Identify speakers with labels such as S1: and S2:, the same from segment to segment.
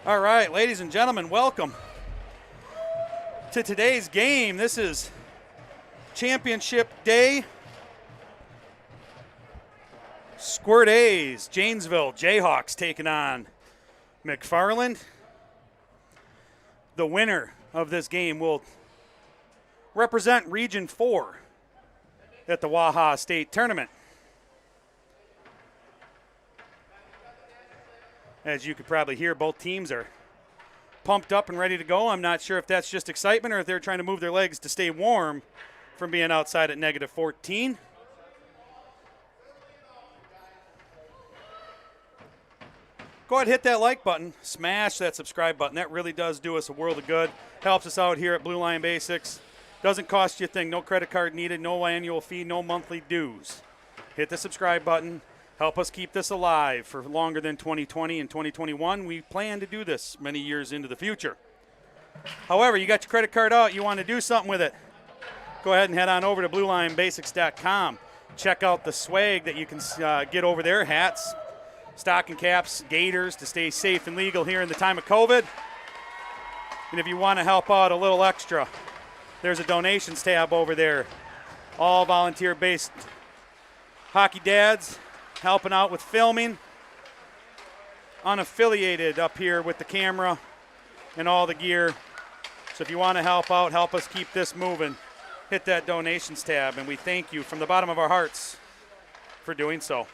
S1: All right, ladies and gentlemen, welcome to today's game. This is championship day. Squirt A's, Janesville Jayhawks taking on McFarland. The winner of this game will represent Region 4 at the Waha State Tournament. As you could probably hear, both teams are pumped up and ready to go. I'm not sure if that's just excitement or if they're trying to move their legs to stay warm from being outside at negative 14. Go ahead and hit that like button. Smash that subscribe button. That really does do us a world of good. Helps us out here at Blue Line Basics. Doesn't cost you a thing. No credit card needed. No annual fee. No monthly dues. Hit the subscribe button. Help us keep this alive for longer than 2020 and 2021. We plan to do this many years into the future. However, you got your credit card out, you want to do something with it, go ahead and head on over to BlueLineBasics.com. Check out the swag that you can get over there, hats, stocking caps, gaiters to stay safe and legal here in the time of COVID. And if you want to help out a little extra, there's a donations tab over there. All volunteer-based hockey dads helping out with filming, unaffiliated up here with the camera and all the gear. So if you want to help out, help us keep this moving, hit that donations tab, and we thank you from the bottom of our hearts for doing so.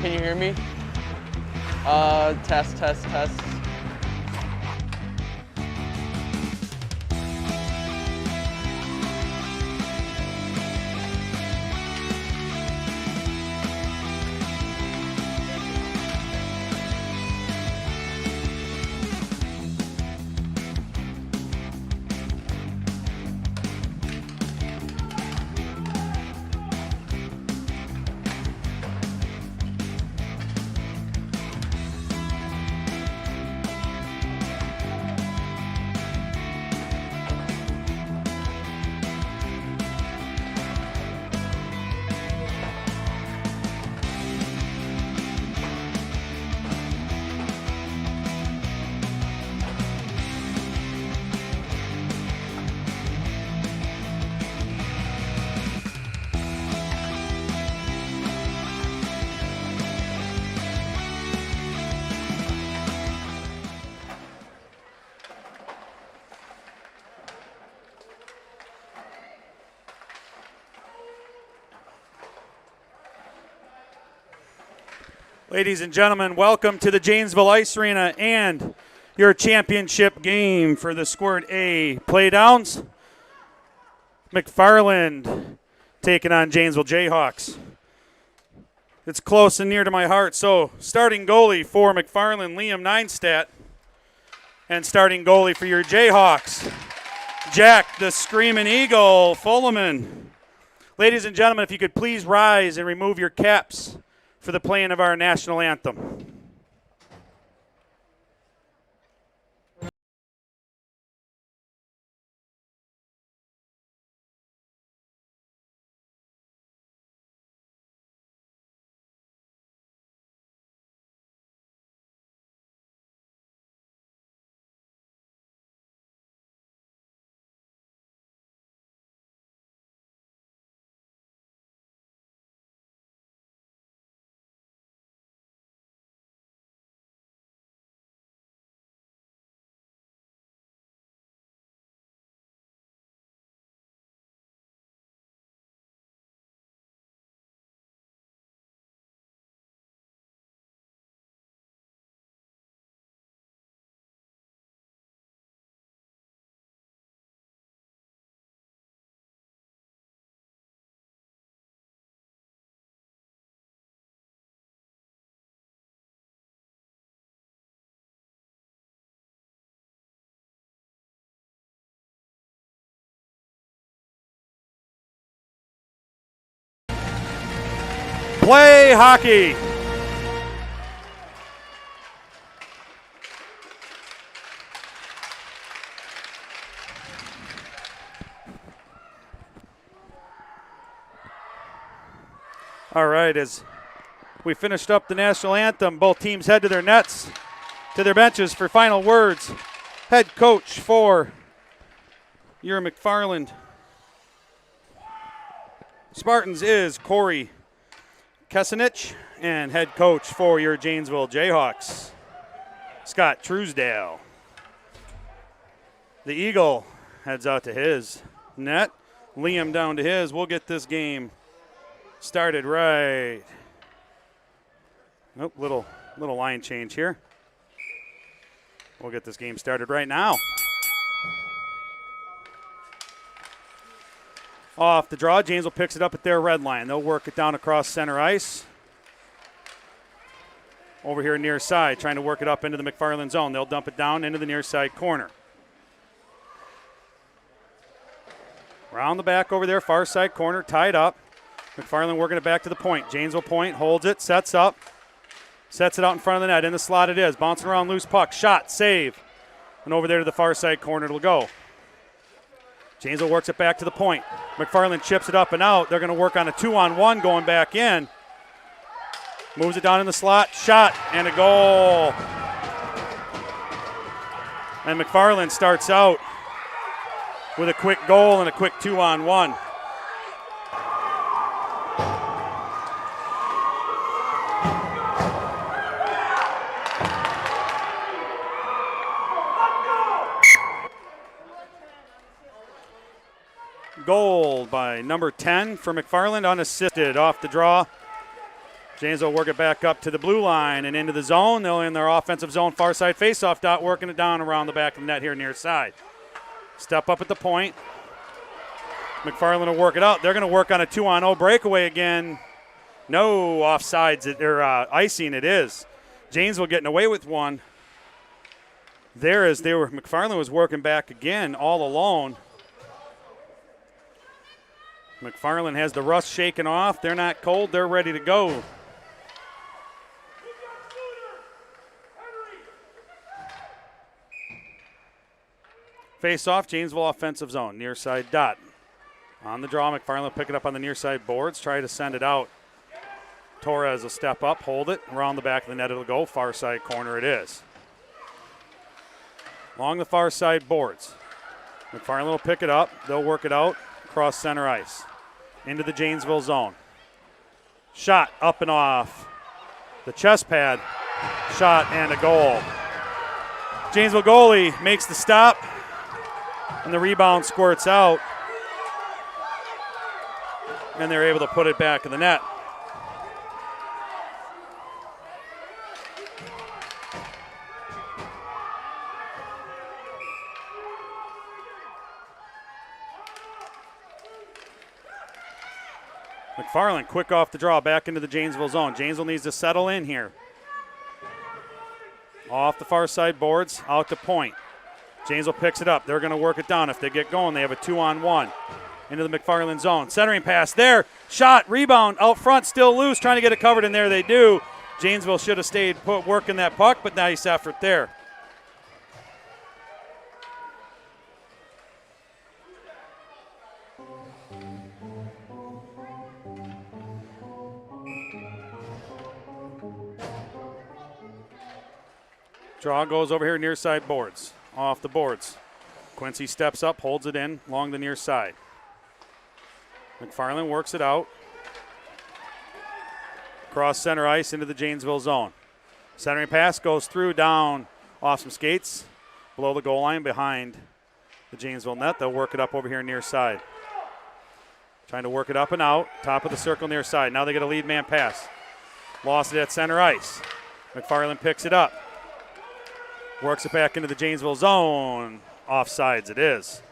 S2: Can you hear me? Test, test, test.
S1: Ladies and gentlemen, welcome to the Janesville Ice Arena and your championship game for the Squirt A Playdowns. McFarland taking on Janesville Jayhawks. It's close and near to my heart, so starting goalie for McFarland, Liam Neinstadt. And starting goalie for your Jayhawks, Jack the Screaming Eagle Fullerman. Ladies and gentlemen, if you could please rise and remove your caps for the playing of our national anthem. Play hockey. All right, as we finished up the national anthem, both teams head to their nets, to their benches for final words. Head coach for your McFarland Spartans is Corey Kesenich, and head coach for your Janesville Jayhawks, Scott Truesdale. The Eagle heads out to his net. Liam down to his. We'll get this game started right. Nope, little line change here. We'll get this game started right now. Off the draw, Janesville picks it up at their red line. They'll work it down across center ice. Over here near side, trying to work it up into the McFarland zone. They'll dump it down into the near side corner. Round the back over there, far side corner, tied up. McFarland working it back to the point. Janesville point, holds it, sets up. Sets it out in front of the net. In the slot it is. Bouncing around, loose puck. Shot, save. And over there to the far side corner it'll go. Janesville works it back to the point. McFarland chips it up and out. They're going to work on a 2-on-1 going back in. Moves it down in the slot. Shot and a goal. And McFarland starts out with a quick goal and a quick 2-on-1. Goal by number 10 for McFarland, unassisted off the draw. Janesville work it back up to the blue line and into the zone. They'll in their offensive zone, far side faceoff dot, working it down around the back of the net here near side. Step up at the point. McFarland will work it out. They're going to work on a 2-on-0 breakaway again. No offsides, or icing it is. Janesville getting away with one. There as McFarland was working back again all alone. McFarland has the rust shaken off. They're not cold. They're ready to go. Face off, Janesville offensive zone, near side dot. On the draw, McFarland will pick it up on the near side boards, try to send it out. Torres will step up, hold it. Around the back of the net it'll go. Far side corner it is. Along the far side boards. McFarland will pick it up. They'll work it out across center ice. Into the Janesville zone. Shot up and off the chest pad. Shot and a goal. Janesville goalie makes the stop, and the rebound squirts out, and they're able to put it back in the net. McFarland quick off the draw, back into the Janesville zone. Janesville needs to settle in here. Off the far side boards, out to point. Janesville picks it up. They're going to work it down. If they get going, they have a 2-on-1 into the McFarland zone. Centering pass there. Shot, rebound, out front, still loose, trying to get it covered, and there they do. Janesville should have stayed working that puck, but nice effort there. Draw goes over here near side boards. Off the boards. Quincy steps up, holds it in along the near side. McFarland works it out. Cross center ice into the Janesville zone. Centering pass goes through, down, off some skates, below the goal line, behind the Janesville net. They'll work it up over here near side. Trying to work it up and out, top of the circle near side. Now they get a lead man pass. Lost it at center ice. McFarland picks it up. Works it back into the Janesville zone. Offsides it is.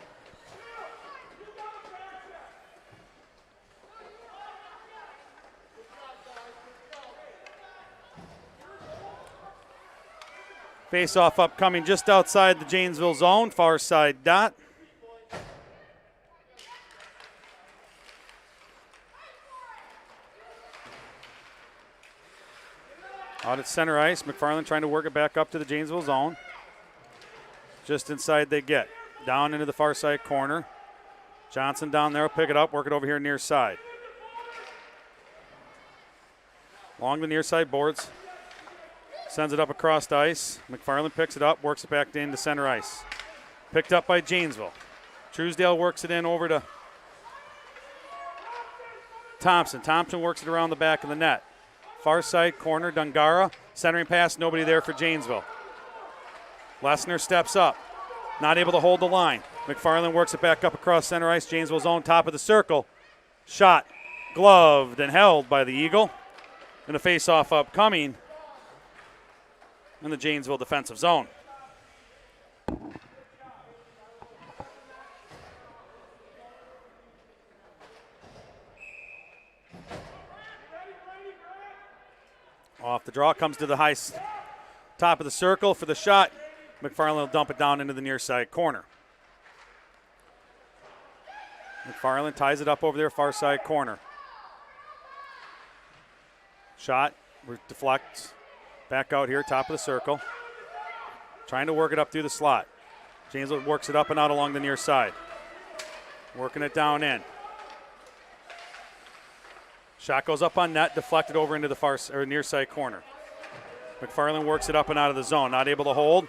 S1: Face-off upcoming just outside the Janesville zone, far side dot. Out at center ice, McFarland trying to work it back up to the Janesville zone. Just inside they get. Down into the far side corner. Johnson down there will pick it up, work it over here near side. Along the near side boards. Sends it up across the ice. McFarland picks it up, works it back into center ice. Picked up by Janesville. Truesdale works it in over to Thompson. Thompson works it around the back of the net. Far side corner, Dungara. Centering pass, nobody there for Janesville. Lesnar steps up. Not able to hold the line. McFarland works it back up across center ice. Janesville's own top of the circle. Shot, gloved and held by the Eagle. And a face-off upcoming in the Janesville defensive zone. Off the draw, comes to the high top of the circle for the shot. McFarland will dump it down into the near side corner. McFarland ties it up over there, far side corner. Shot, deflects, back out here, top of the circle. Trying to work it up through the slot. Janesville works it up and out along the near side. Working it down in. Shot goes up on net, deflected over into the far or near side corner. McFarland works it up and out of the zone. Not able to hold.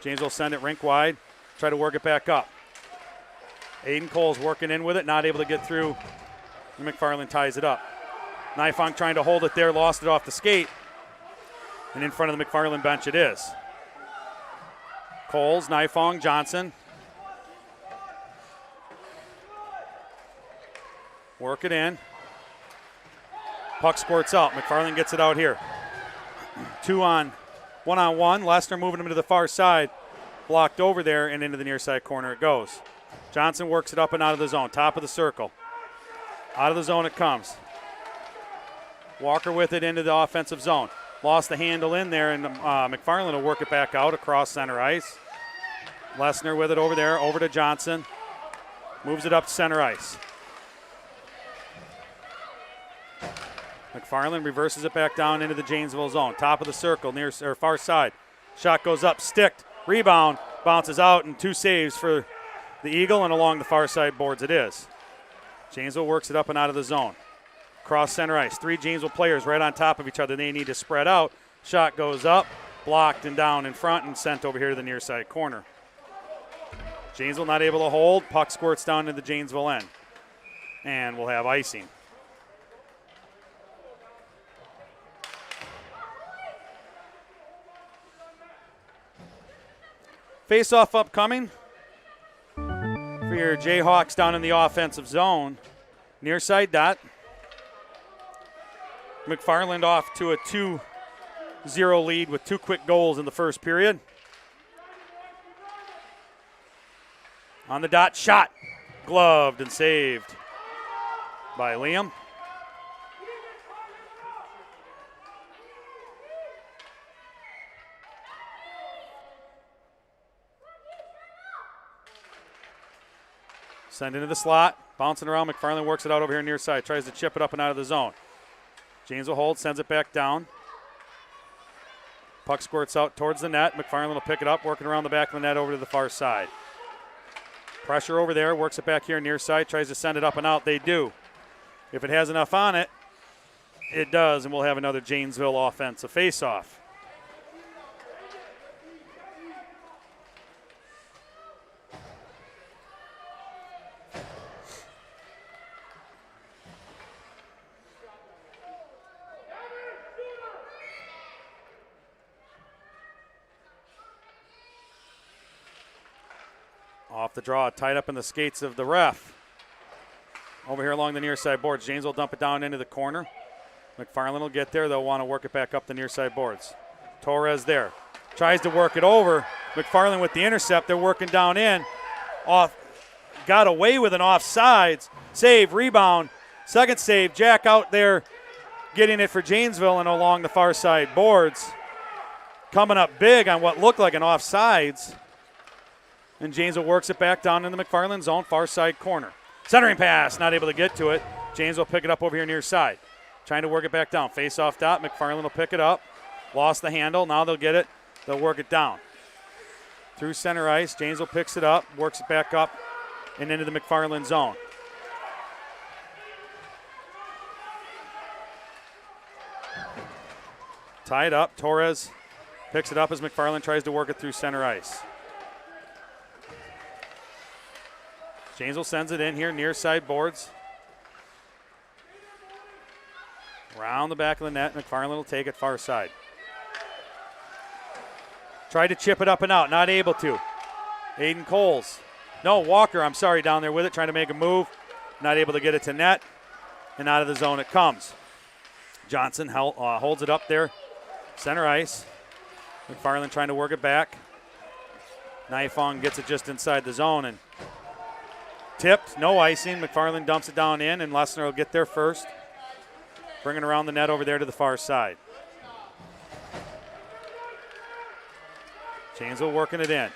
S1: Janesville send it rink wide. Try to work it back up. Aiden Cole's working in with it, not able to get through. And McFarland ties it up. Nifong trying to hold it there, lost it off the skate. And in front of the McFarland bench it is. Coles, Nifong, Johnson. Work it in. Puck squirts out. McFarland gets it out here. 1-on-1. Lesnar moving him to the far side. Blocked over there and into the near side corner it goes. Johnson works it up and out of the zone. Top of the circle. Out of the zone it comes. Walker with it into the offensive zone. Lost the handle in there, and McFarland will work it back out across center ice. Lesnar with it over there, over to Johnson. Moves it up to center ice. McFarland reverses it back down into the Janesville zone. Top of the circle, near or far side. Shot goes up, sticked, rebound, bounces out, and 2 saves for the Eagle, and along the far side boards it is. Janesville works it up and out of the zone. Cross center ice. 3 Janesville players right on top of each other. They need to spread out. Shot goes up, blocked and down in front and sent over here to the near side corner. Janesville not able to hold. Puck squirts down to the Janesville end. And we'll have icing. Face-off upcoming for your Jayhawks down in the offensive zone. Near side dot. McFarland off to a 2-0 lead with 2 quick goals in the first period. On the dot, shot. Gloved and saved by Liam. Send into the slot. Bouncing around. McFarland works it out over here near side. Tries to chip it up and out of the zone. Janesville holds, sends it back down. Puck squirts out towards the net. McFarland will pick it up, working around the back of the net over to the far side. Pressure over there, works it back here near side, tries to send it up and out. They do. If it has enough on it, it does, and we'll have another Janesville offensive face-off. Off the draw, tied up in the skates of the ref. Over here along the near side boards. James will dump it down into the corner. McFarland will get there. They'll want to work it back up the near side boards. Torres there. Tries to work it over. McFarland with the intercept. They're working down in. Off. Got away with an offsides. Save, rebound. Second save. Jack out there getting it for Janesville and along the far side boards. Coming up big on what looked like an offsides. And Janesville works it back down in the McFarland zone, far side corner. Centering pass, not able to get to it. Janesville pick it up over here near side. Trying to work it back down. Face off dot, McFarland will pick it up. Lost the handle, now they'll get it. They'll work it down. Through center ice, Janesville picks it up, works it back up and into the McFarland zone. Tied up, Torres picks it up as McFarland tries to work it through center ice. Janesville sends it in here, near side boards. Around the back of the net, McFarland will take it far side. Tried to chip it up and out, not able to. Aiden Coles. No, Walker, I'm sorry, down there with it, trying to make a move. Not able to get it to net, and out of the zone it comes. Johnson holds it up there, center ice. McFarland trying to work it back. Nifong gets it just inside the zone, and tipped, no icing. McFarland dumps it down in, and Lessner will get there first. Bringing around the net over there to the far side. Janesville working it in.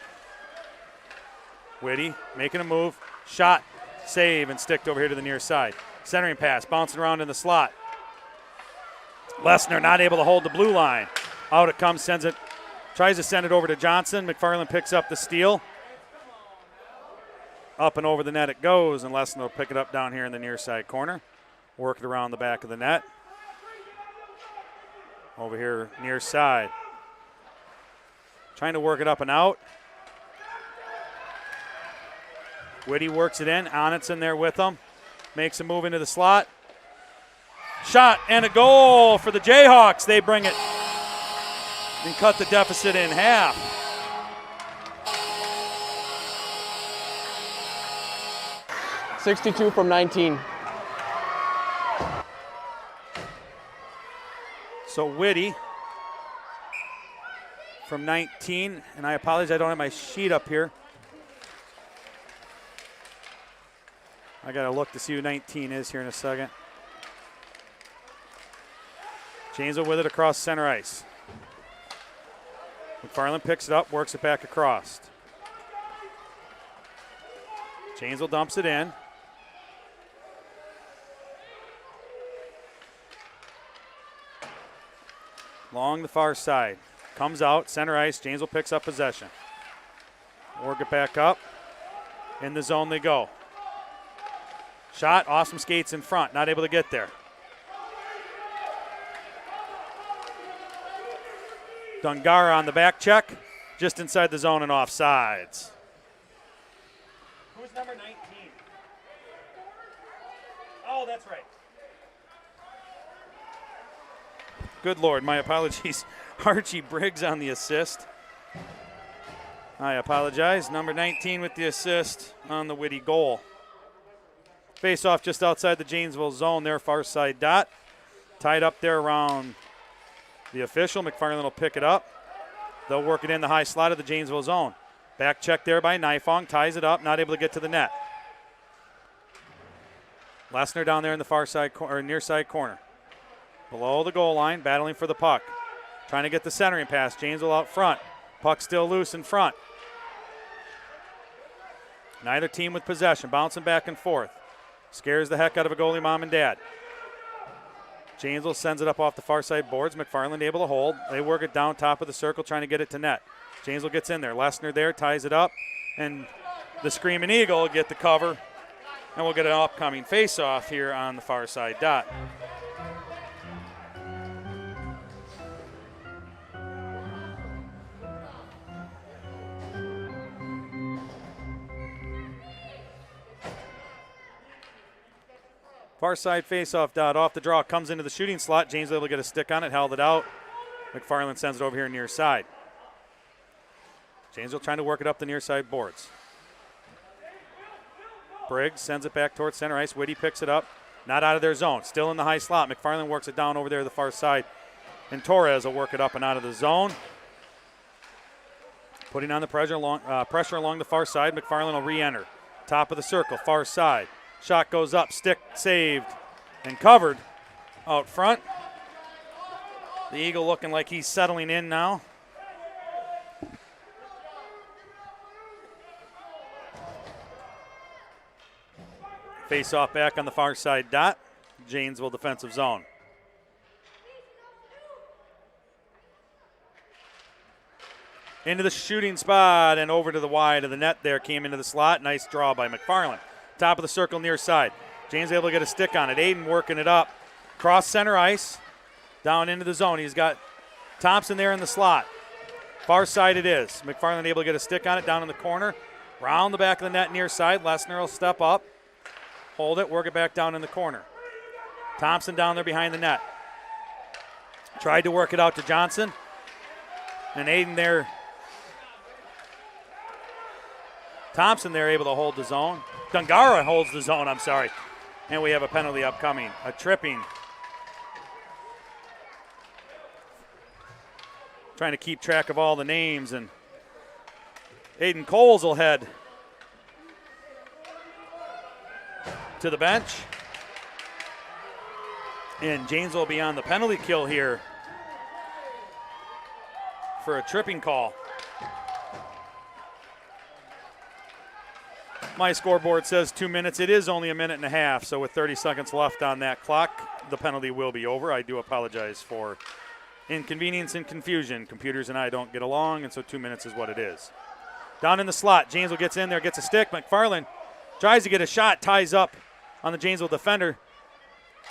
S1: Whitty making a move. Shot, save, and sticked over here to the near side. Centering pass, bouncing around in the slot. Lessner not able to hold the blue line. Out it comes, sends it, tries to send it over to Johnson. McFarland picks up the steal. Up and over the net it goes, and Lessner will pick it up down here in the near side corner. Work it around the back of the net. Over here near side. Trying to work it up and out. Whitty works it in. Onitz in there with him. Makes a move into the slot. Shot and a goal for the Jayhawks. They bring it and cut the deficit in half.
S2: .62 from 19.
S1: So Whitty from 19, and I apologize, I don't have my sheet up here. I got to look to see who 19 is here in a second. Janesville with it across center ice. McFarland picks it up, works it back across. Janesville dumps it in. Along the far side. Comes out, center ice. Janesville picks up possession. Work it back up. In the zone they go. Shot, awesome skates in front. Not able to get there. Dungara on the back check. Just inside the zone and offsides. Who's number 19? Oh, that's right. Good Lord, my apologies. Archie Briggs on the assist. I apologize. Number 19 with the assist on the Whitty goal. Face off just outside the Janesville zone there, far side dot. Tied up there around the official. McFarland will pick it up. They'll work it in the high slot of the Janesville zone. Back check there by Nifong. Ties it up, not able to get to the net. Lessner down there in the far side or near side corner. Below the goal line, battling for the puck. Trying to get the centering pass. Janesville out front. Puck still loose in front. Neither team with possession, bouncing back and forth. Scares the heck out of a goalie mom and dad. Janesville sends it up off the far side boards. McFarland able to hold. They work it down top of the circle, trying to get it to net. Janesville gets in there. Lesnar there, ties it up. And the Screaming Eagle will get the cover. And we'll get an upcoming face-off here on the far side dot. Far side face-off dot off the draw, comes into the shooting slot. James able to get a stick on it, held it out. McFarland sends it over here near side. Janesville trying to work it up the near side boards. Briggs sends it back towards center ice. Whitty picks it up. Not out of their zone. Still in the high slot. McFarland works it down over there to the far side. And Torres will work it up and out of the zone. Putting on the pressure along the far side. McFarland will re-enter. Top of the circle, far side. Shot goes up, stick saved and covered out front. The Eagle looking like he's settling in now. Face off back on the far side dot. Janesville defensive zone. Into the shooting spot and over to the wide of the net there. Came into the slot. Nice draw by McFarland. Top of the circle near side. James able to get a stick on it. Aiden working it up. Cross center ice. Down into the zone. He's got Thompson there in the slot. Far side it is. McFarland able to get a stick on it down in the corner. Round the back of the net near side. Lesnar will step up. Hold it. Work it back down in the corner. Thompson down there behind the net. Tried to work it out to Johnson. And Aiden there. Thompson there able to hold the zone. Dungara holds the zone, I'm sorry. And we have a penalty upcoming. A tripping. Trying to keep track of all the names. And Aiden Coles will head to the bench. And James will be on the penalty kill here for a tripping call. My scoreboard says 2 minutes. It is only a minute and a half, so with 30 seconds left on that clock, the penalty will be over. I do apologize for inconvenience and confusion. Computers and I don't get along, and so 2 minutes is what it is. Down in the slot, Janesville gets in there, gets a stick. McFarland tries to get a shot, ties up on the Janesville defender.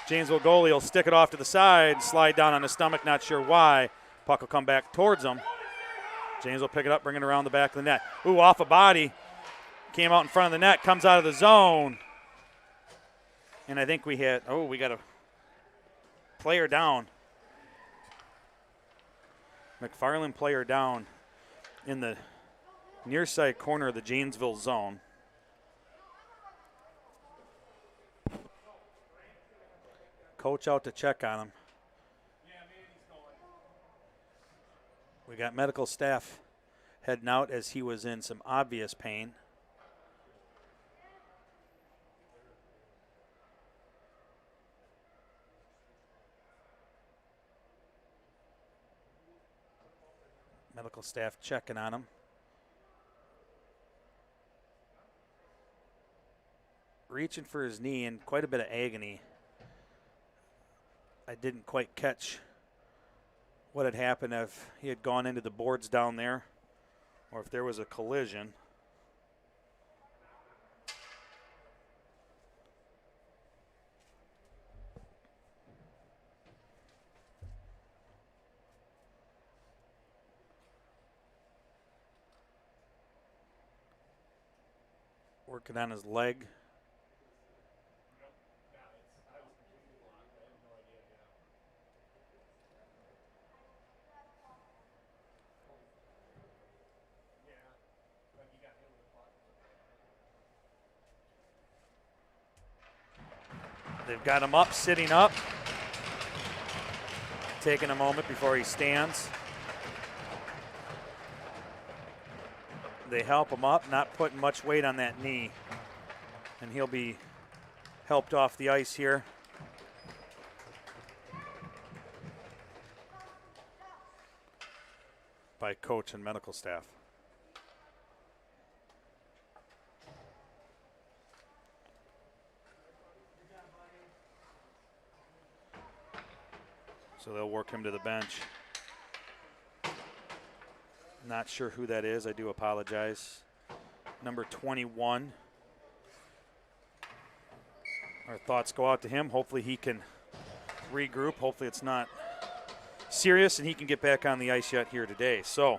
S1: Janesville goalie will stick it off to the side, slide down on his stomach, not sure why. Puck will come back towards him. Janesville pick it up, bring it around the back of the net. Ooh, off a body. Came out in front of the net, comes out of the zone. And I think we got a player down. McFarland player down in the near side corner of the Janesville zone. Coach out to check on him. We got medical staff heading out as he was in some obvious pain. Medical staff checking on him. Reaching for his knee in quite a bit of agony. I didn't quite catch what had happened, if he had gone into the boards down there or if there was a collision. Working on his leg. They've got him up, sitting up. Taking a moment before he stands. They help him up, not putting much weight on that knee. And he'll be helped off the ice here. By coach and medical staff. So they'll work him to the bench. Not sure who that is. I do apologize. Number 21. Our thoughts go out to him. Hopefully he can regroup. Hopefully it's not serious and he can get back on the ice yet here today. So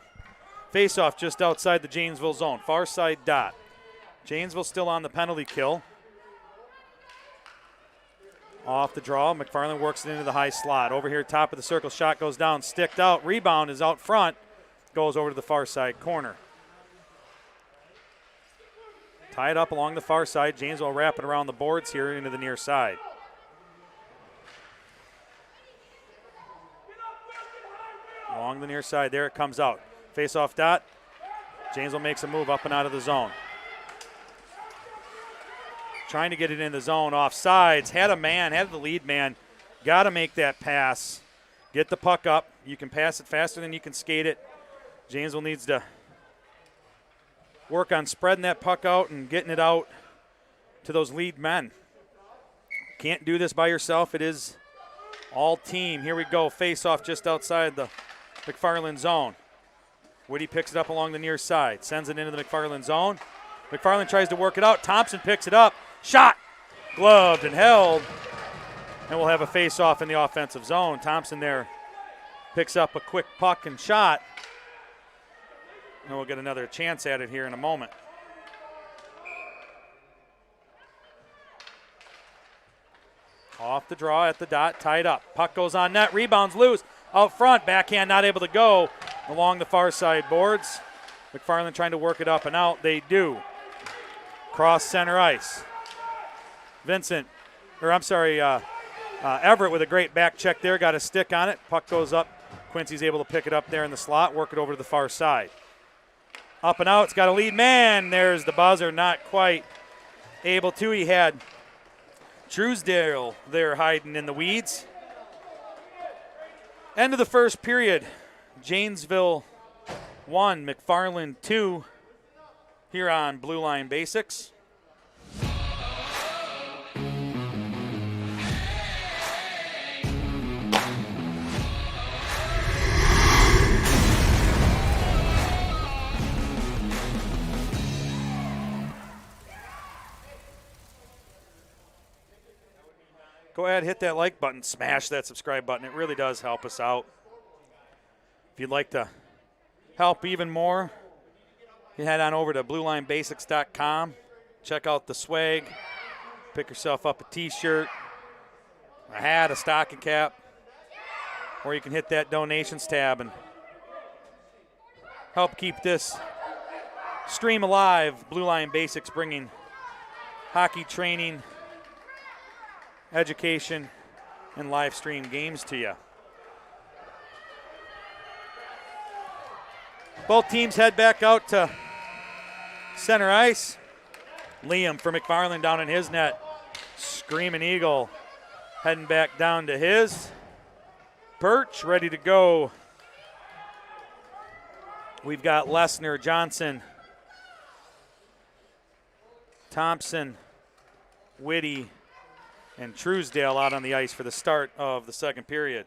S1: face-off just outside the Janesville zone. Far side dot. Janesville still on the penalty kill. Off the draw. McFarland works it into the high slot. Over here, top of the circle. Shot goes down. Sticked out. Rebound is out front. Goes over to the far side corner. Tied up along the far side. Janesville wrapping around the boards here into the near side. Along the near side. There it comes out. Face-off dot. Janesville makes a move up and out of the zone. Trying to get it in the zone, off sides, had a man, had the lead man. Got to make that pass. Get the puck up. You can pass it faster than you can skate it. Janesville needs to work on spreading that puck out and getting it out to those lead men. Can't do this by yourself. It is all team. Here we go. Face off just outside the McFarland zone. Woody picks it up along the near side, sends it into the McFarland zone. McFarland tries to work it out. Thompson picks it up. Shot, gloved and held, and we'll have a face-off in the offensive zone. Thompson there picks up a quick puck and shot, and we'll get another chance at it here in a moment. Off the draw at the dot, tied up. Puck goes on net, rebounds loose, out front, backhand not able to go along the far side boards. McFarland trying to work it up and out. They do. Cross center ice. Everett with a great back check there, got a stick on it. Puck goes up. Quincy's able to pick it up there in the slot, work it over to the far side. Up and out, it's got a lead man. There's the buzzer, not quite able to. He had Truesdale there hiding in the weeds. End of the first period. Janesville 1, McFarland 2 here on Blue Line Basics. Go ahead, hit that like button, smash that subscribe button. It really does help us out. If you'd like to help even more, you head on over to BlueLineBasics.com. Check out the swag. Pick yourself up a t-shirt, a hat, a stocking cap, or you can hit that donations tab and help keep this stream alive. Blue Line Basics bringing hockey training, education, and live stream games to you. Both teams head back out to center ice. Liam for McFarland down in his net. Screaming Eagle heading back down to his. Birch ready to go. We've got Lesnar, Johnson, Thompson, Whitty, and Truesdale out on the ice for the start of the second period.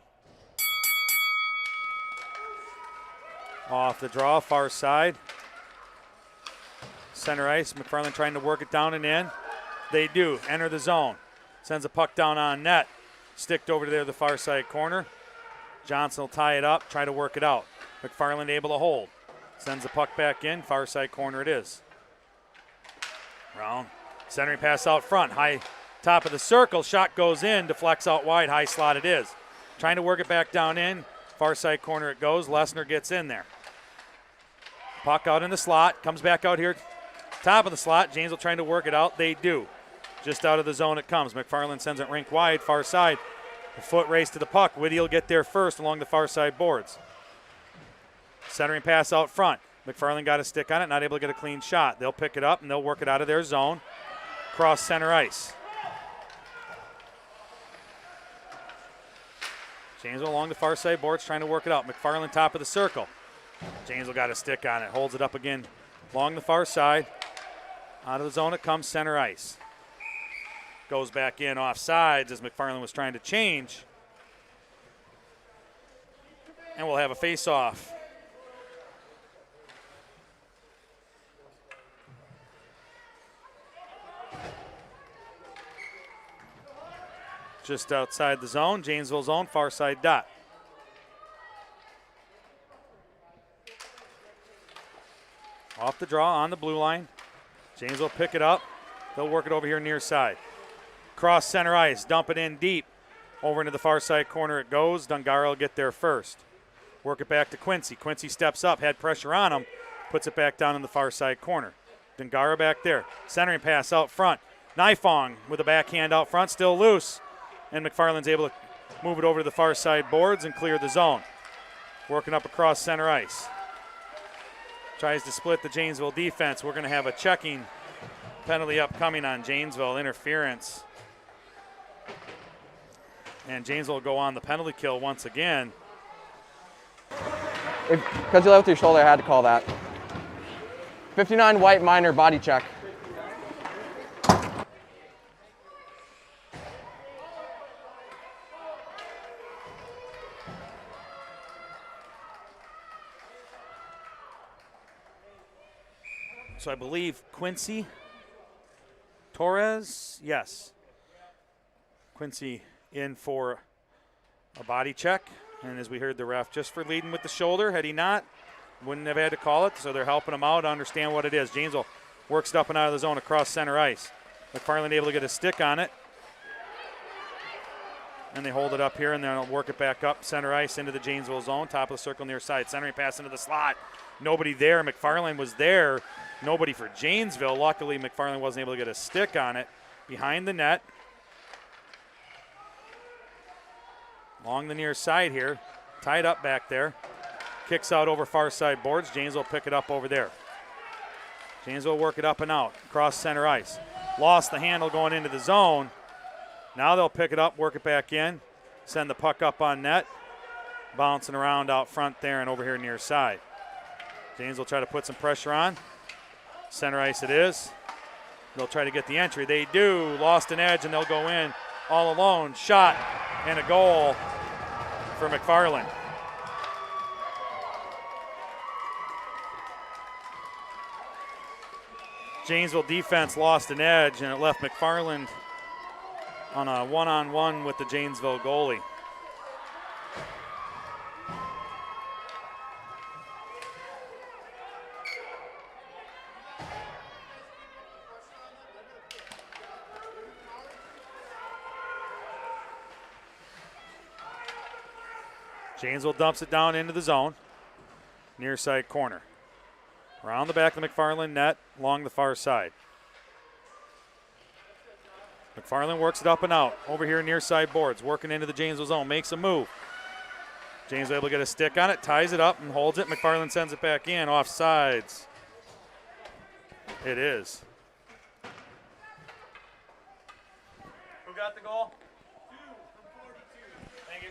S1: Off the draw, far side. Center ice, McFarland trying to work it down and in. They do, enter the zone. Sends a puck down on net. Sticked over to there, the far side corner. Johnson will tie it up, try to work it out. McFarland able to hold. Sends the puck back in, far side corner it is. Round, centering pass out front, high top of the circle, shot goes in, deflects out wide, high slot it is. Trying to work it back down in, far side corner it goes, Lesnar gets in there. Puck out in the slot, comes back out here, top of the slot, Janesville trying to work it out, they do. Just out of the zone it comes, McFarland sends it rink wide, far side, a foot race to the puck, Whitty will get there first along the far side boards. Centering pass out front, McFarland got a stick on it, not able to get a clean shot. They'll pick it up and they'll work it out of their zone, cross center ice. Janesville along the far side boards trying to work it out. McFarland top of the circle. Janesville got a stick on it. Holds it up again along the far side. Out of the zone it comes, center ice. Goes back in off sides as McFarland was trying to change. And we'll have a face-off. Just outside the zone, Janesville zone, far side dot. Off the draw on the blue line. Janesville pick it up. They'll work it over here near side. Cross center ice, dump it in deep. Over into the far side corner it goes. Dungara will get there first. Work it back to Quincy. Quincy steps up, had pressure on him, puts it back down in the far side corner. Dungara back there. Centering pass out front. Nifong with a backhand out front, still loose. And McFarland's able to move it over to the far side boards and clear the zone. Working up across center ice. Tries to split the Janesville defense. We're going to have a checking penalty upcoming on Janesville, interference. And Janesville will go on the penalty kill once again.
S2: Because you left with your shoulder, I had to call that. 59 white minor body check.
S1: So I believe Quincy Torres, yes. Quincy in for a body check. And as we heard the ref, just for leading with the shoulder, had he not, wouldn't have had to call it. So they're helping him out to understand what it is. Janesville works it up and out of the zone across center ice. McFarland able to get a stick on it. And they hold it up here, and then they'll work it back up center ice into the Janesville zone, top of the circle near side. Centering pass into the slot. Nobody there. McFarland was there. Nobody for Janesville. Luckily, McFarland wasn't able to get a stick on it. Behind the net. Along the near side here. Tied up back there. Kicks out over far side boards. Janesville pick it up over there. Janesville work it up and out. Across center ice. Lost the handle going into the zone. Now they'll pick it up, work it back in. Send the puck up on net. Bouncing around out front there and over here near side. Janesville try to put some pressure on. Center ice it is. They'll try to get the entry. They do. Lost an edge, and they'll go in all alone. Shot and a goal for McFarland. Janesville defense lost an edge, and it left McFarland on a one-on-one with the Janesville goalie. Janesville dumps it down into the zone. Near side corner. Around the back of the McFarland net, along the far side. McFarland works it up and out. Over here near side boards, working into the Janesville zone, makes a move. Janesville able to get a stick on it, ties it up and holds it. McFarland sends it back in, off sides. It is. Who got the goal? 2 from 42. Thank you.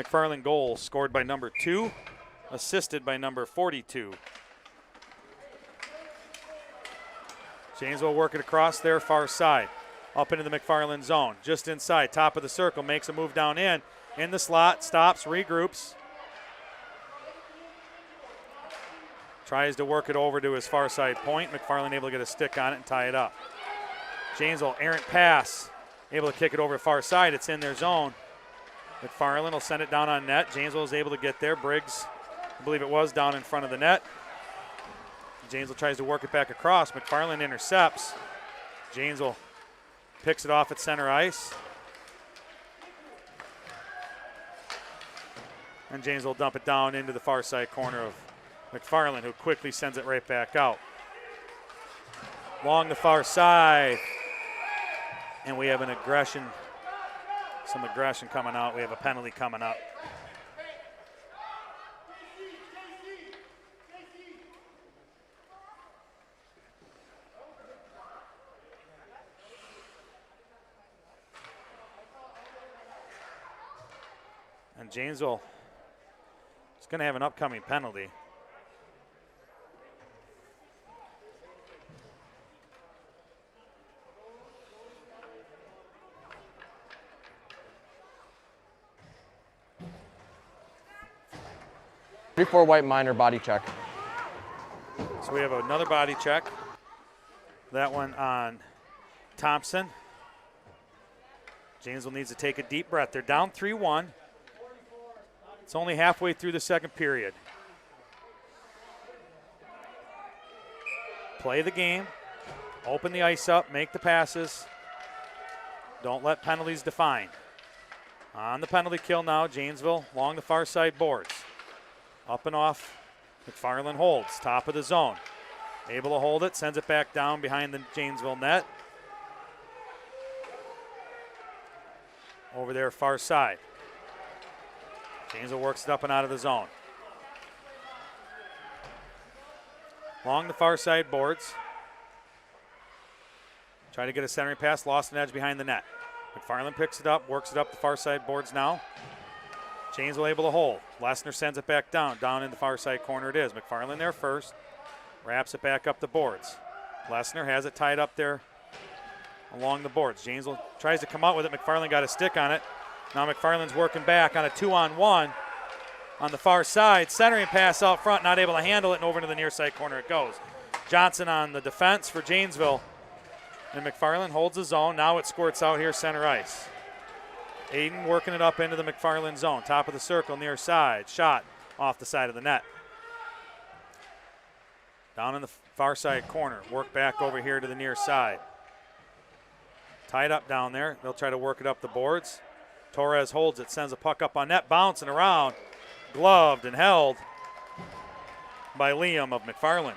S1: McFarland goal scored by number 2, assisted by number 42. Janesville work it across their far side. Up into the McFarland zone. Just inside, top of the circle, makes a move down in the slot, stops, regroups. Tries to work it over to his far side point. McFarland able to get a stick on it and tie it up. Janesville, errant pass. Able to kick it over to far side. It's in their zone. McFarland will send it down on net. Janesville is able to get there. Briggs, I believe it was, down in front of the net. Janesville tries to work it back across. McFarland intercepts. Janesville picks it off at center ice. And Janesville will dump it down into the far side corner of McFarland, who quickly sends it right back out. Along the far side. And we have an aggression. Some aggression coming out. We have a penalty coming up. And Janesville is going to have an upcoming penalty.
S2: 34 white minor body check.
S1: So we have another body check. That one on Thompson. Janesville needs to take a deep breath. They're down 3-1. It's only halfway through the second period. Play the game. Open the ice up. Make the passes. Don't let penalties define. On the penalty kill now, Janesville along the far side boards. Up and off. McFarland holds. Top of the zone. Able to hold it. Sends it back down behind the Janesville net. Over there, far side. Janesville works it up and out of the zone. Along the far side boards. Try to get a centering pass, lost an edge behind the net. McFarland picks it up, works it up the far side boards now. Janesville able to hold. Lesnar sends it back down. Down in the far side corner it is. McFarland there first. Wraps it back up the boards. Lesnar has it tied up there along the boards. Janesville tries to come out with it. McFarland got a stick on it. Now McFarland's working back on a 2-on-1 on the far side. Centering pass out front, not able to handle it, and over to the near side corner it goes. Johnson on the defense for Janesville. And McFarland holds the zone. Now it squirts out here center ice. Aiden working it up into the McFarland zone. Top of the circle, near side. Shot off the side of the net. Down in the far side corner. Work back over here to the near side. Tied up down there. They'll try to work it up the boards. Torres holds it, sends a puck up on net, bouncing around. Gloved and held by Liam of McFarland.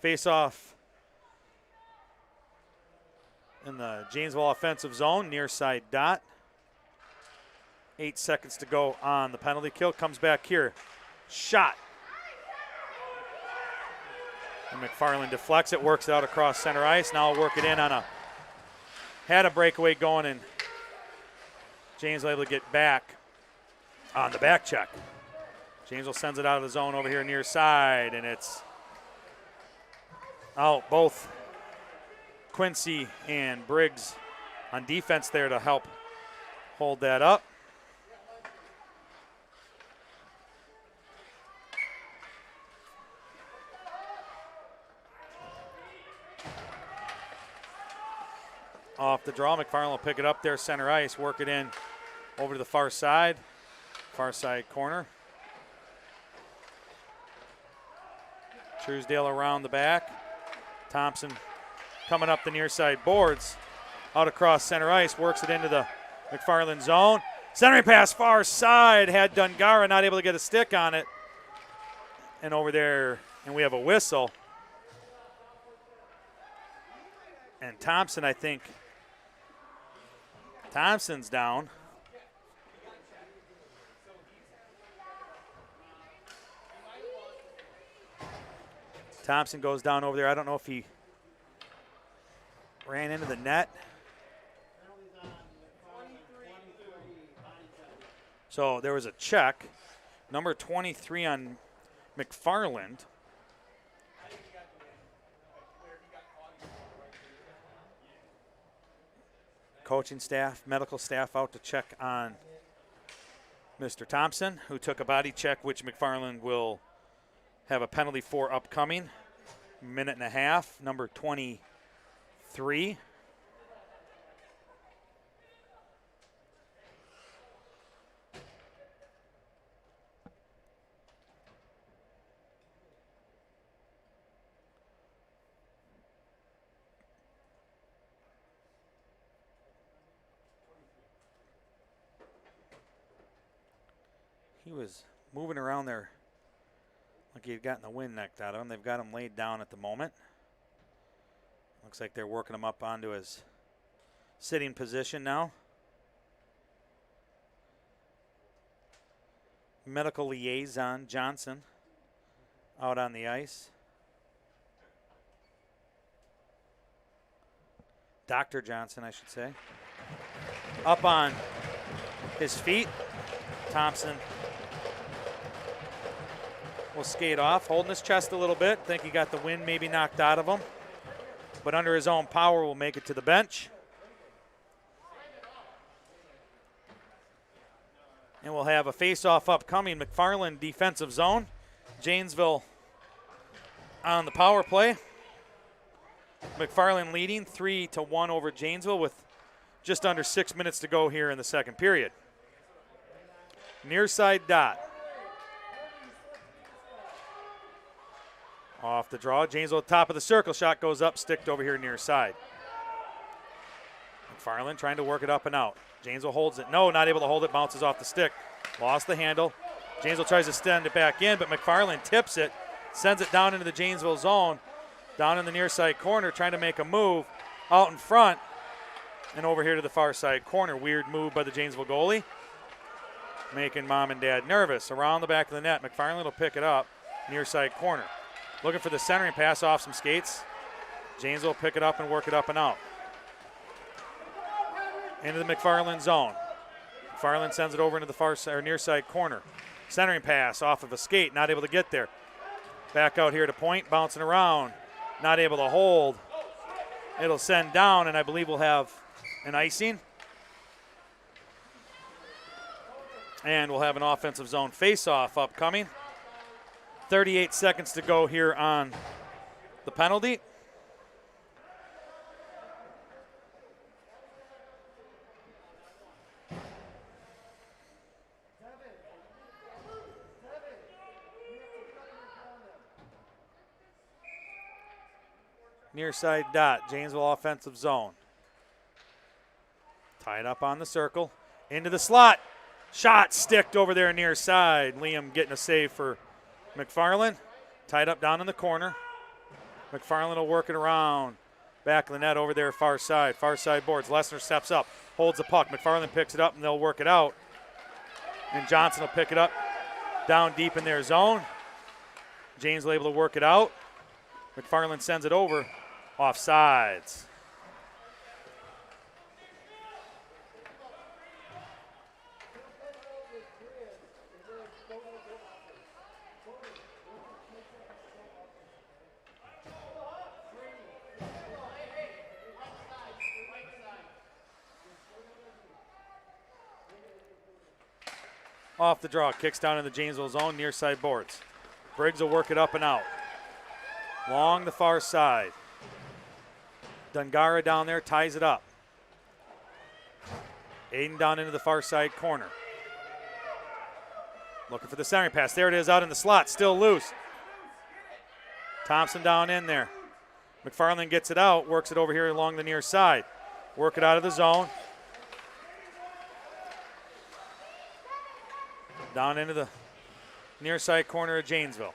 S1: Face off in the Janesville offensive zone, near side dot. 8 seconds to go on the penalty kill. Comes back here. Shot. And McFarland deflects it, works it out across center ice. Now I'll work it in on a, had a breakaway going, and Janesville able to get back on the back check. Janesville sends it out of the zone over here near side, and it's out. Both Quincy and Briggs on defense there to help hold that up. Off the draw, McFarland will pick it up there, center ice, work it in over to the far side corner. Truesdale around the back. Thompson coming up the near side boards, out across center ice, works it into the McFarland zone. Centering pass far side, had Dungara, not able to get a stick on it. And over there, and we have a whistle. And Thompson, I think, Thompson's down. Thompson goes down over there. I don't know if he ran into the net. So there was a check. Number 23 on McFarland. Coaching staff, medical staff out to check on Mr. Thompson, who took a body check, which McFarland will have a penalty for upcoming. Minute and a half, number 23. He was moving around there like he had gotten the wind knocked out of him. They've got him laid down at the moment. Looks like they're working him up onto his sitting position now. Medical liaison Johnson out on the ice. Dr. Johnson, I should say. Up on his feet. Thompson will skate off, holding his chest a little bit. Think he got the wind maybe knocked out of him. But under his own power will make it to the bench. And we'll have a face-off upcoming. McFarland defensive zone. Janesville on the power play. McFarland leading 3-1 over Janesville with just under 6 minutes to go here in the second period. Near side dot. Off the draw. Janesville top of the circle. Shot goes up, sticked over here near side. McFarland trying to work it up and out. Janesville holds it. No, not able to hold it. Bounces off the stick. Lost the handle. Janesville tries to send it back in, but McFarland tips it. Sends it down into the Janesville zone. Down in the near side corner, trying to make a move out in front and over here to the far side corner. Weird move by the Janesville goalie, making mom and dad nervous. Around the back of the net, McFarland will pick it up, near side corner. Looking for the centering pass off some skates. Janesville will pick it up and work it up and out. Into the McFarland zone. McFarland sends it over into the far side or near side corner. Centering pass off of a skate, not able to get there. Back out here to point, bouncing around. Not able to hold. It'll send down, and I believe we'll have an icing. And we'll have an offensive zone face-off upcoming. 38 seconds to go here on the penalty. Near side dot, Janesville offensive zone. Tied up on the circle, into the slot. Shot sticked over there near side. Liam getting a save for McFarland. Tied up down in the corner. McFarland will work it around. Back of the net over there, far side boards. Lessner steps up, holds the puck. McFarland picks it up and they'll work it out. And Johnson will pick it up down deep in their zone. Janesville able to work it out. McFarland sends it over. Offsides. Off the draw, kicks down in the Janesville zone, near side boards. Briggs will work it up and out. Along the far side. Dungara down there ties it up. Aiden down into the far side corner. Looking for the centering pass. There it is out in the slot, still loose. Thompson down in there. McFarland gets it out, works it over here along the near side. Work it out of the zone. Down into the near side corner of Janesville.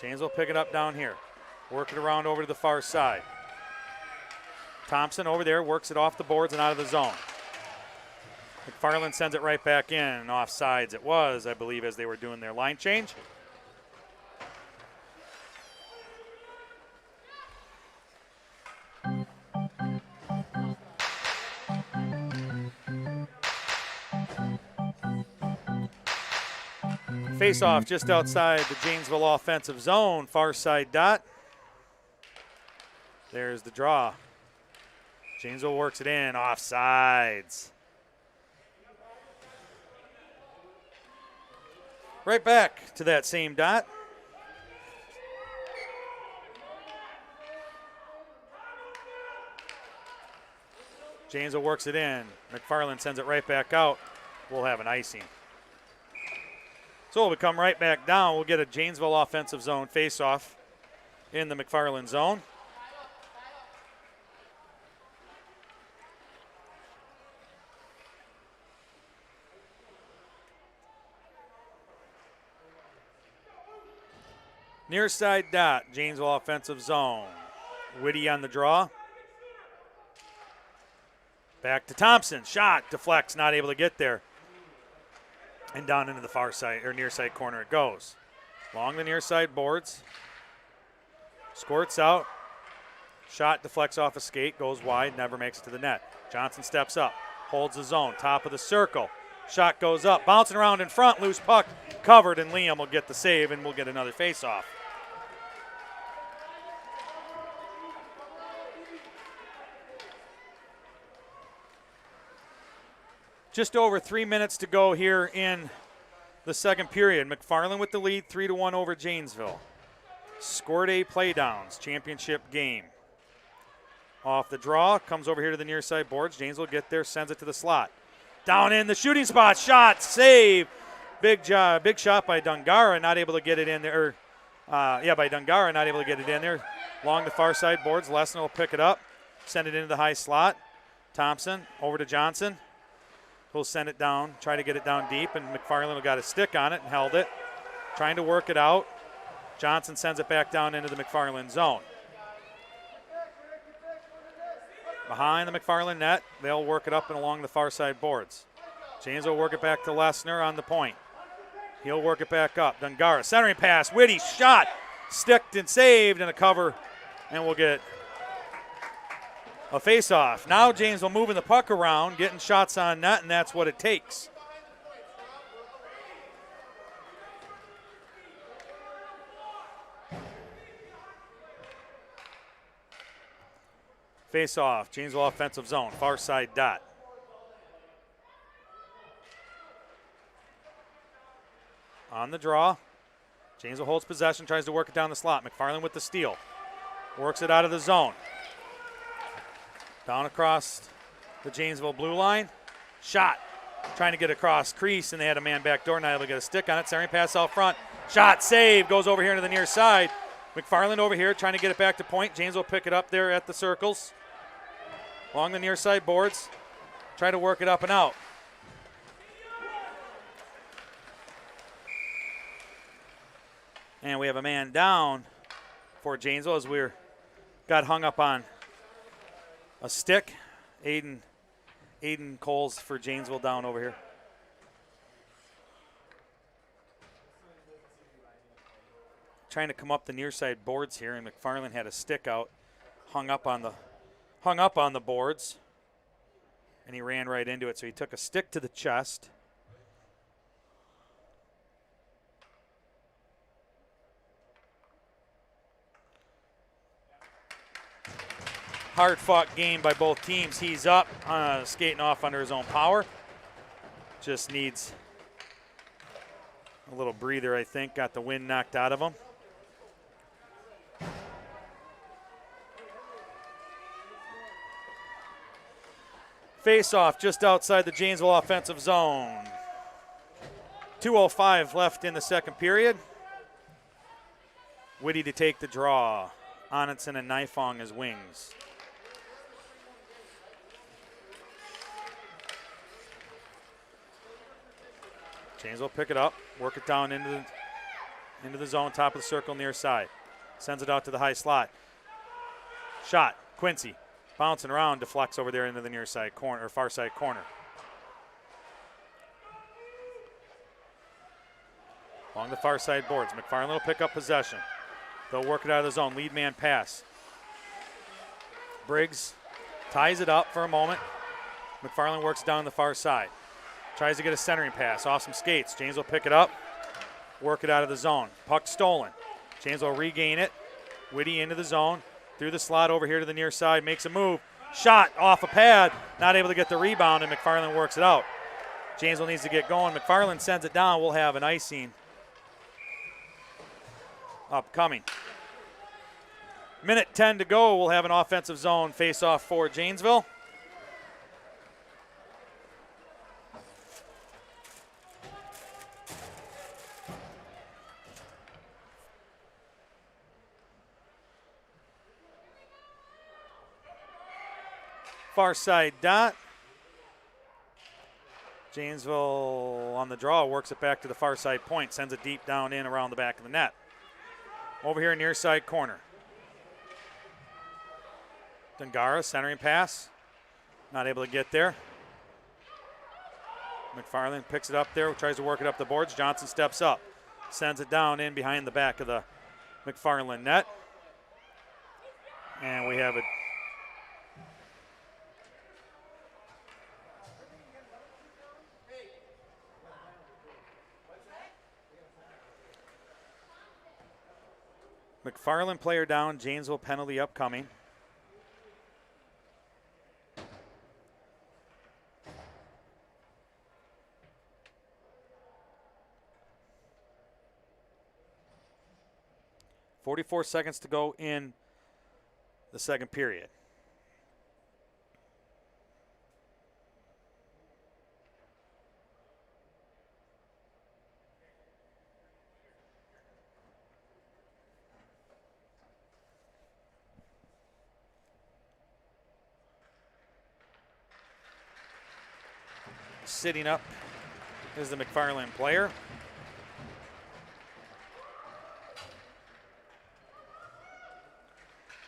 S1: Janesville pick it up down here. Work it around over to the far side. Thompson over there works it off the boards and out of the zone. McFarland sends it right back in, and offsides it was, I believe, as they were doing their line change. Face off just outside the Janesville offensive zone, far side dot. There's the draw. Janesville works it in, offsides. Right back to that same dot. Janesville works it in. McFarland sends it right back out. We'll have an icing. So we'll come right back down. We'll get a Janesville offensive zone face-off in the McFarland zone. Near side dot, Janesville offensive zone. Whitty on the draw. Back to Thompson. Shot, deflects, not able to get there. And down into the far side, or near side corner it goes. Along the near side boards. Squirts out. Shot deflects off a skate, goes wide, never makes it to the net. Johnson steps up, holds the zone, top of the circle. Shot goes up, bouncing around in front, loose puck. covered, and Liam will get the save, and we'll get another face-off. Just over 3 minutes to go here in the second period. McFarland with the lead, 3-1 over Janesville. Squirt A Playdowns championship game. Off the draw, comes over here to the near side boards. Janesville get there, sends it to the slot. Down in the shooting spot, shot, save. Big shot by Dungara, not able to get it in there. By Dungara, not able to get it in there. Along the far side boards, Lesnar will pick it up, send it into the high slot. Thompson over to Johnson. He'll send it down, try to get it down deep, and McFarland got a stick on it and held it. Trying to work it out. Johnson sends it back down into the McFarland zone. Behind the McFarland net, they'll work it up and along the far side boards. James will work it back to Lesnar on the point. He'll work it back up. Dungara, centering pass, Whitty, shot, sticked and saved, and a cover, and we'll get a face-off. Now Janesville moving the puck around, getting shots on net, and that's what it takes. Face-off, Janesville offensive zone, far side dot. On the draw, Janesville holds possession, tries to work it down the slot. McFarland with the steal, works it out of the zone. Down across the Janesville blue line. Shot. Trying to get across crease, and they had a man back door, not able to get a stick on it. Centering pass out front. Shot, save, goes over here to the near side. McFarland over here trying to get it back to point. James will pick it up there at the circles. Along the near side boards. Try to work it up and out. And we have a man down for Janesville as we're got hung up on a stick. Aiden Coles for Janesville down over here. Trying to come up the near side boards here, and McFarland had a stick out, hung up on the boards, and he ran right into it. So he took a stick to the chest. Hard-fought game by both teams. He's up, skating off under his own power. Just needs a little breather, I think. Got the wind knocked out of him. Face-off just outside the Janesville offensive zone. 2:05 left in the second period. Whitty to take the draw. Onitson and Nifong as wings. James will pick it up, work it down into the zone, top of the circle, near side. Sends it out to the high slot. Shot, Quincy, bouncing around, deflects over there into the near side corner, or far side corner. Along the far side boards, McFarland will pick up possession. They'll work it out of the zone, lead man pass. Briggs ties it up for a moment. McFarland works down the far side. Tries to get a centering pass off some skates. James will pick it up, work it out of the zone. Puck stolen. James will regain it. Whitty into the zone, through the slot over here to the near side, makes a move. Shot off a pad, not able to get the rebound, and McFarland works it out. Janesville needs to get going. McFarland sends it down. We'll have an icing upcoming. Minute 10 to go. We'll have an offensive zone face-off for Janesville. Far side dot. Janesville on the draw, works it back to the far side point, sends it deep down in around the back of the net. Over here near side corner. Dungara centering pass, not able to get there. McFarland picks it up there, tries to work it up the boards. Johnson steps up, sends it down in behind the back of the McFarland net. And we have it. McFarland player down, Janesville penalty upcoming. .44 seconds to go in the second period. Sitting up is the McFarland player.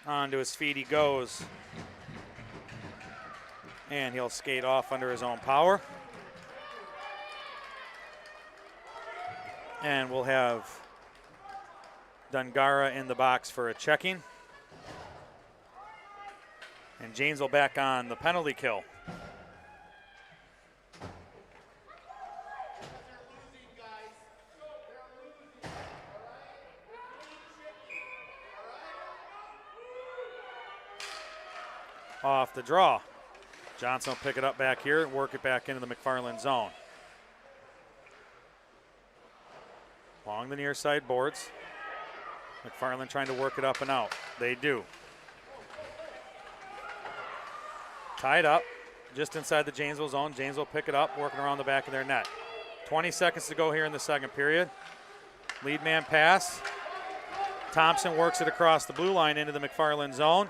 S1: Onto his feet he goes. And he'll skate off under his own power. And we'll have Dungara in the box for a checking. And Janesville back on the penalty kill. Off the draw. Johnson will pick it up back here, work it back into the McFarland zone. Along the near side boards. McFarland trying to work it up and out. They do. Tied up just inside the Janesville zone. Janesville pick it up, working around the back of their net. 20 seconds to go here in the second period. Lead man pass. Thompson works it across the blue line into the McFarland zone.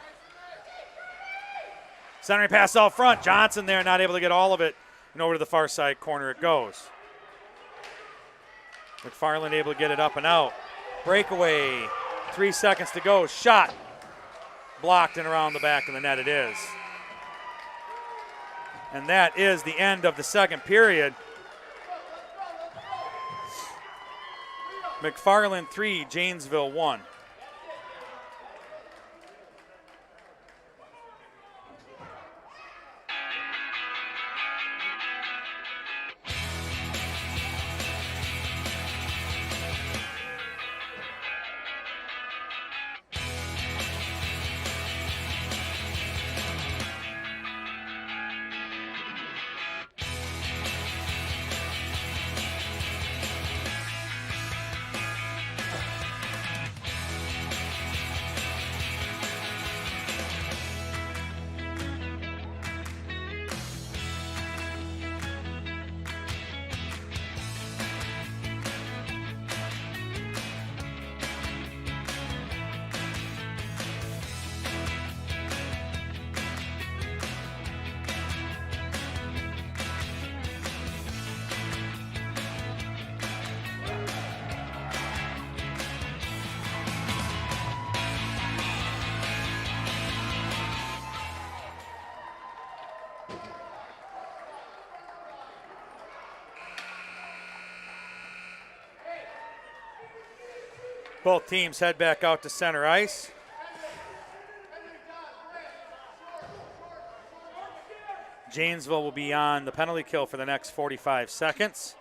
S1: Centering pass out front. Johnson there, not able to get all of it. And over to the far side corner it goes. McFarland able to get it up and out. Breakaway. 3 seconds to go. Shot. Blocked and around the back of the net it is. And that is the end of the second period. McFarland 3, Janesville 1. Both teams head back out to center ice. Janesville will be on the penalty kill for the next 45 seconds.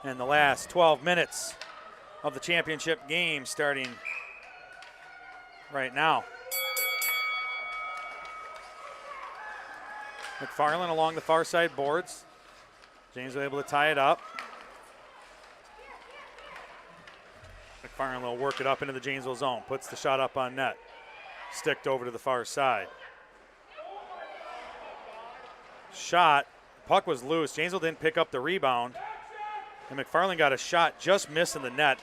S1: And the last 12 minutes of the championship game starting right now. McFarland along the far side boards. Janesville able to tie it up. McFarland will work it up into the Janesville zone. Puts the shot up on net. Sticked over to the far side. Shot. Puck was loose. Janesville didn't pick up the rebound. And McFarland got a shot just missing the net.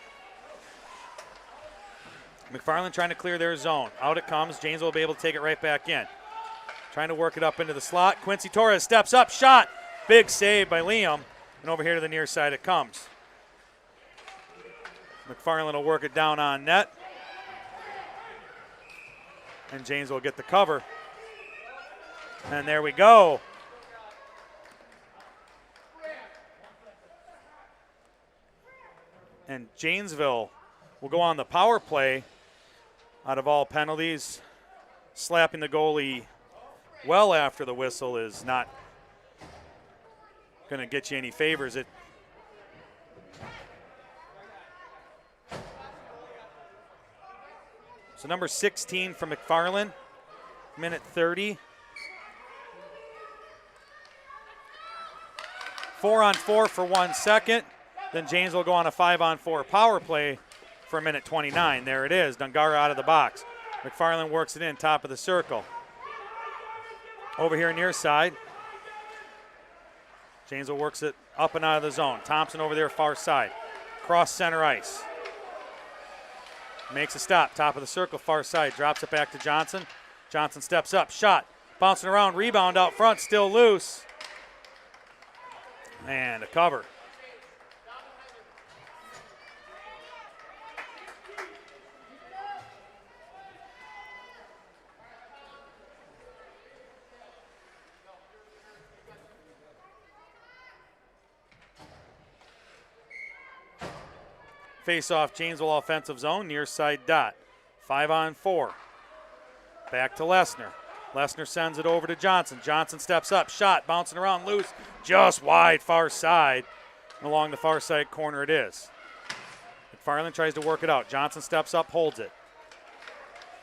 S1: McFarland trying to clear their zone. Out it comes. Janesville will be able to take it right back in. Trying to work it up into the slot. Quincy Torres steps up. Shot. Big save by Liam. And over here to the near side it comes. McFarland will work it down on net. And Janesville will get the cover. And there we go. And Janesville will go on the power play out of all penalties. Slapping the goalie well after the whistle is not going to get you any favors. So number 16 from McFarland, minute 30. 4-on-4 for 1 second. Then Janesville will go on a 5-on-4 power play for a minute 29. There it is. Dungara out of the box. McFarland works it in, top of the circle. Over here near side. Janesville works it up and out of the zone. Thompson over there far side. Cross center ice. Makes a stop, top of the circle, far side. Drops it back to Johnson. Johnson steps up, shot. Bouncing around, rebound out front, still loose. And a cover. Face-off, Janesville offensive zone, near side dot. 5-on-4. Back to Lesnar. Lesnar sends it over to Johnson. Johnson steps up, shot, bouncing around, loose, just wide, far side. And along the far side corner it is. McFarland tries to work it out. Johnson steps up, holds it.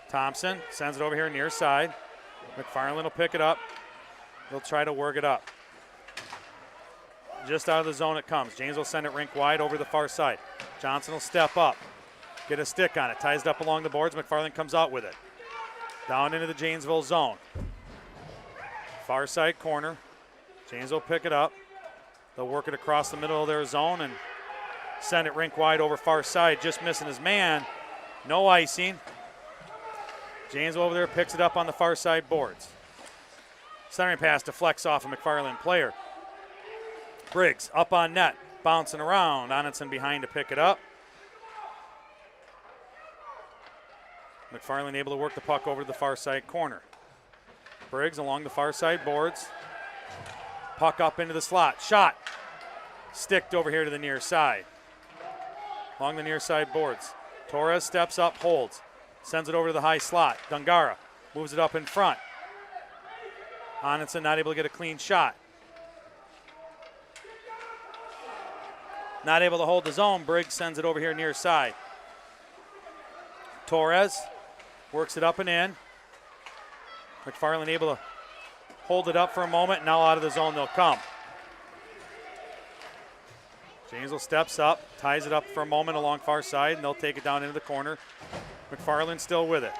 S1: Thompson sends it over here near side. McFarland will pick it up. He'll try to work it up. Just out of the zone it comes. James will send it rink wide over the far side. Johnson will step up, get a stick on it, ties it up along the boards. McFarland comes out with it. Down into the Janesville zone. Far side corner. Janesville will pick it up. They'll work it across the middle of their zone and send it rink wide over far side, just missing his man. No icing. Janesville over there picks it up on the far side boards. Centering pass deflects off a McFarland player. Briggs up on net, bouncing around. Onenson behind to pick it up. McFarland able to work the puck over to the far side corner. Briggs along the far side boards. Puck up into the slot. Shot. Sticked over here to the near side. Along the near side boards. Torres steps up, holds. Sends it over to the high slot. Dungara moves it up in front. Onenson not able to get a clean shot. Not able to hold the zone. Briggs sends it over here near side. Torres works it up and in. McFarland able to hold it up for a moment. Now out of the zone they'll come. Janesville steps up, ties it up for a moment along far side, and they'll take it down into the corner. McFarland still with it.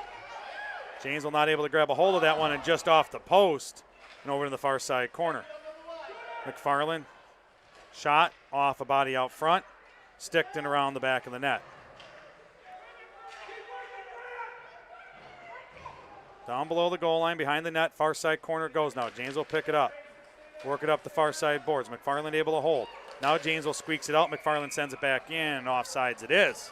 S1: Janesville not able to grab a hold of that one and just off the post and over to the far side corner. McFarland shot off a body out front, sticked and around the back of the net. Down below the goal line, behind the net, far side corner goes now. Janesville pick it up, work it up the far side boards. McFarland able to hold. Now Janesville squeaks it out. McFarland sends it back in, and offsides it is.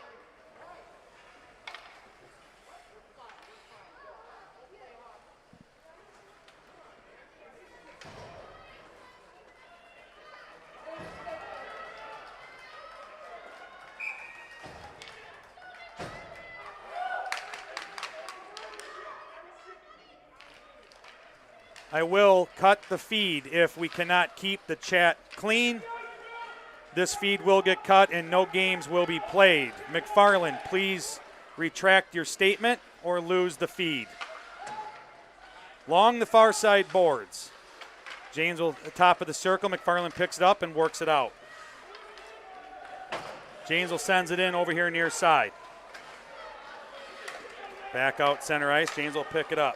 S1: I will cut the feed if we cannot keep the chat clean. This feed will get cut and no games will be played. McFarland, please retract your statement or lose the feed. Along the far side boards. Janesville at the top of the circle. McFarland picks it up and works it out. Janesville sends it in over here near side. Back out center ice. Janesville pick it up.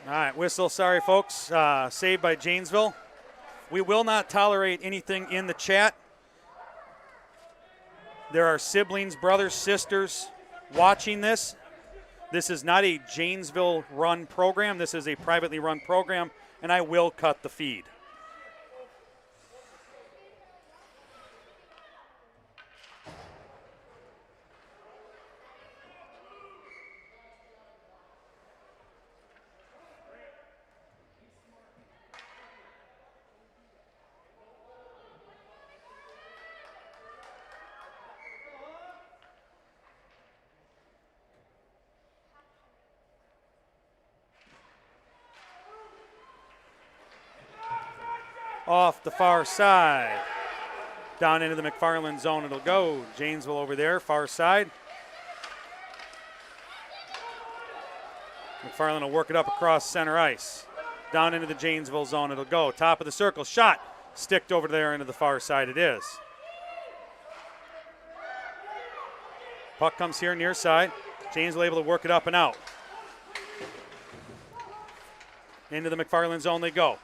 S1: All right, whistle, sorry folks, saved by Janesville. We will not tolerate anything in the chat. There are siblings, brothers, sisters watching this. This is not a Janesville run program. This is a privately run program, and I will cut the feed. off the far side. Down into the McFarland zone it'll go. Janesville over there, far side. McFarland will work it up across center ice. Down into the Janesville zone it'll go. Top of the circle, shot. Sticked over there into the far side it is. Puck comes here near side. Janesville able to work it up and out. Into the McFarland zone they go.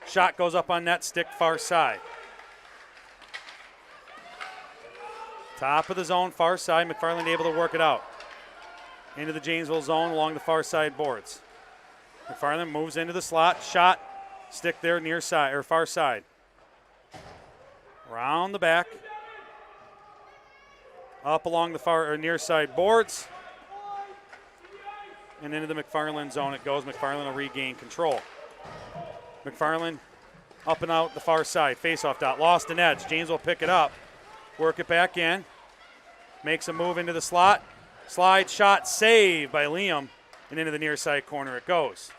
S1: Shot goes up on net, stick far side. Top of the zone, far side. McFarland able to work it out. Into the Janesville zone along the far side boards. McFarland moves into the slot. Shot, stick there near side or far side. Around the back. Up along the far or near side boards. And into the McFarland zone it goes. McFarland will regain control. McFarland up and out the far side. Face-off dot. Lost an edge. James will pick it up. Work it back in. Makes a move into the slot. Slide shot saved by Liam. And into the near side corner it goes.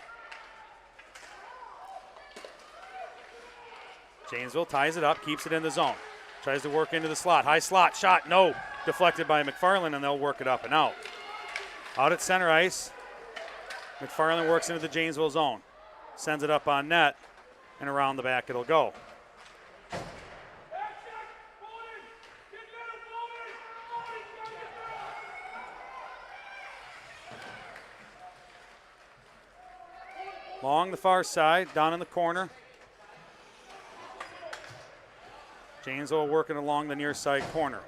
S1: Janesville ties it up. Keeps it in the zone. Tries to work into the slot. High slot. Shot. No. Deflected by McFarland, and they'll work it up and out. Out at center ice. McFarland works into the Janesville zone. Sends it up on net, and around the back it'll go. Along the far side, down in the corner. Janesville working along the near side corner.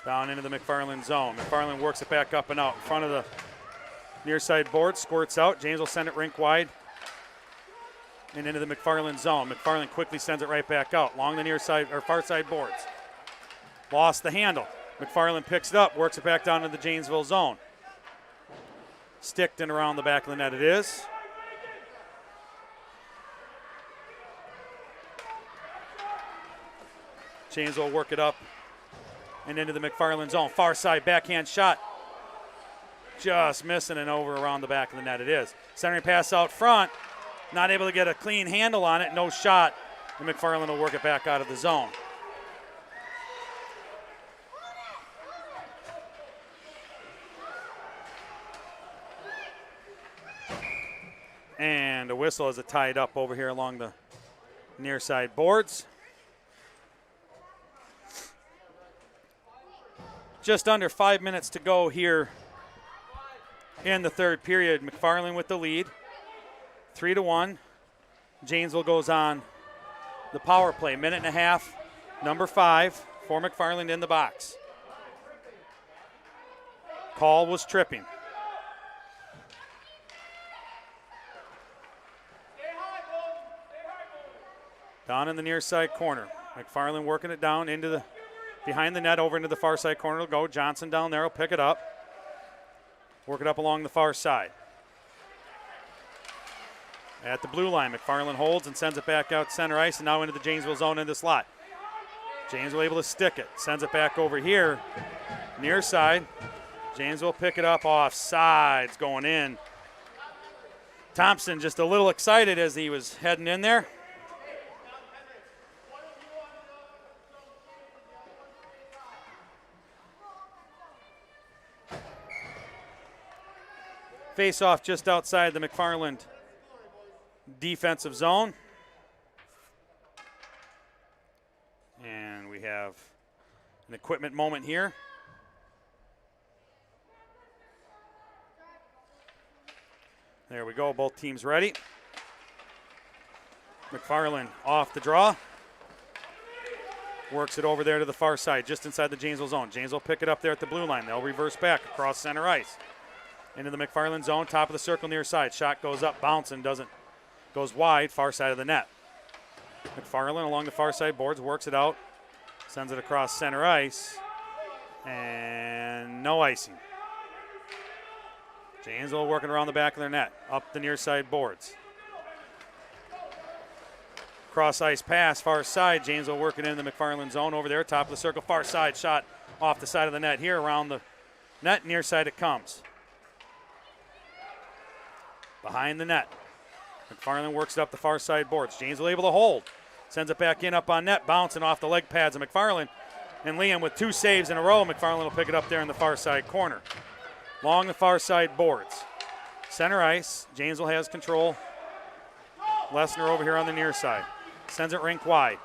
S1: Down into the McFarland zone. McFarland works it back up and out in front of the near side board. Squirts out. James will send it rink wide and into the McFarland zone. McFarland quickly sends it right back out along the near side or far side boards. Lost the handle. McFarland picks it up, works it back down to the Janesville zone. Sticked and around the back of the net it is. Janesville will work it up and into the McFarland zone. Far side backhand shot. Just missing and over around the back of the net it is. Centering pass out front. Not able to get a clean handle on it. No shot. And McFarland will work it back out of the zone. And a whistle as it tied up over here along the near side boards. Just under 5 minutes to go here in the third period. McFarland with the lead, 3-1. Janesville goes on the power play. Minute and a half, number 5 for McFarland in the box. Call was tripping. Down in the near side corner. McFarland working it down into the behind the net, over into the far side corner will go. Johnson down there will pick it up. Work it up along the far side. At the blue line, McFarland holds and sends it back out center ice and now into the Janesville zone into slot. Janesville able to stick it. Sends it back over here. Near side. Janesville pick it up off sides going in. Thompson just a little excited as he was heading in there. Face off just outside the McFarland defensive zone. And we have an equipment moment here. There we go, both teams ready. McFarland off the draw. Works it over there to the far side, just inside the Janesville zone. Janesville pick it up there at the blue line. They'll reverse back across center ice. Into the McFarland zone, top of the circle near side. Shot goes up, bouncing, goes wide, far side of the net. McFarland along the far side boards, works it out, sends it across center ice, and no icing. Janesville working around the back of their net, up the near side boards. Cross ice pass, far side. Janesville working in the McFarland zone over there, top of the circle, far side shot off the side of the net here, around the net, near side it comes. behind the net. McFarland works it up the far side boards. Janesville able to hold. Sends it back in up on net, bouncing off the leg pads of McFarland. And Liam with 2 saves in a row. McFarland will pick it up there in the far side corner. Along the far side boards. Center ice. Janesville has control. Lesnar over here on the near side. Sends it rink wide.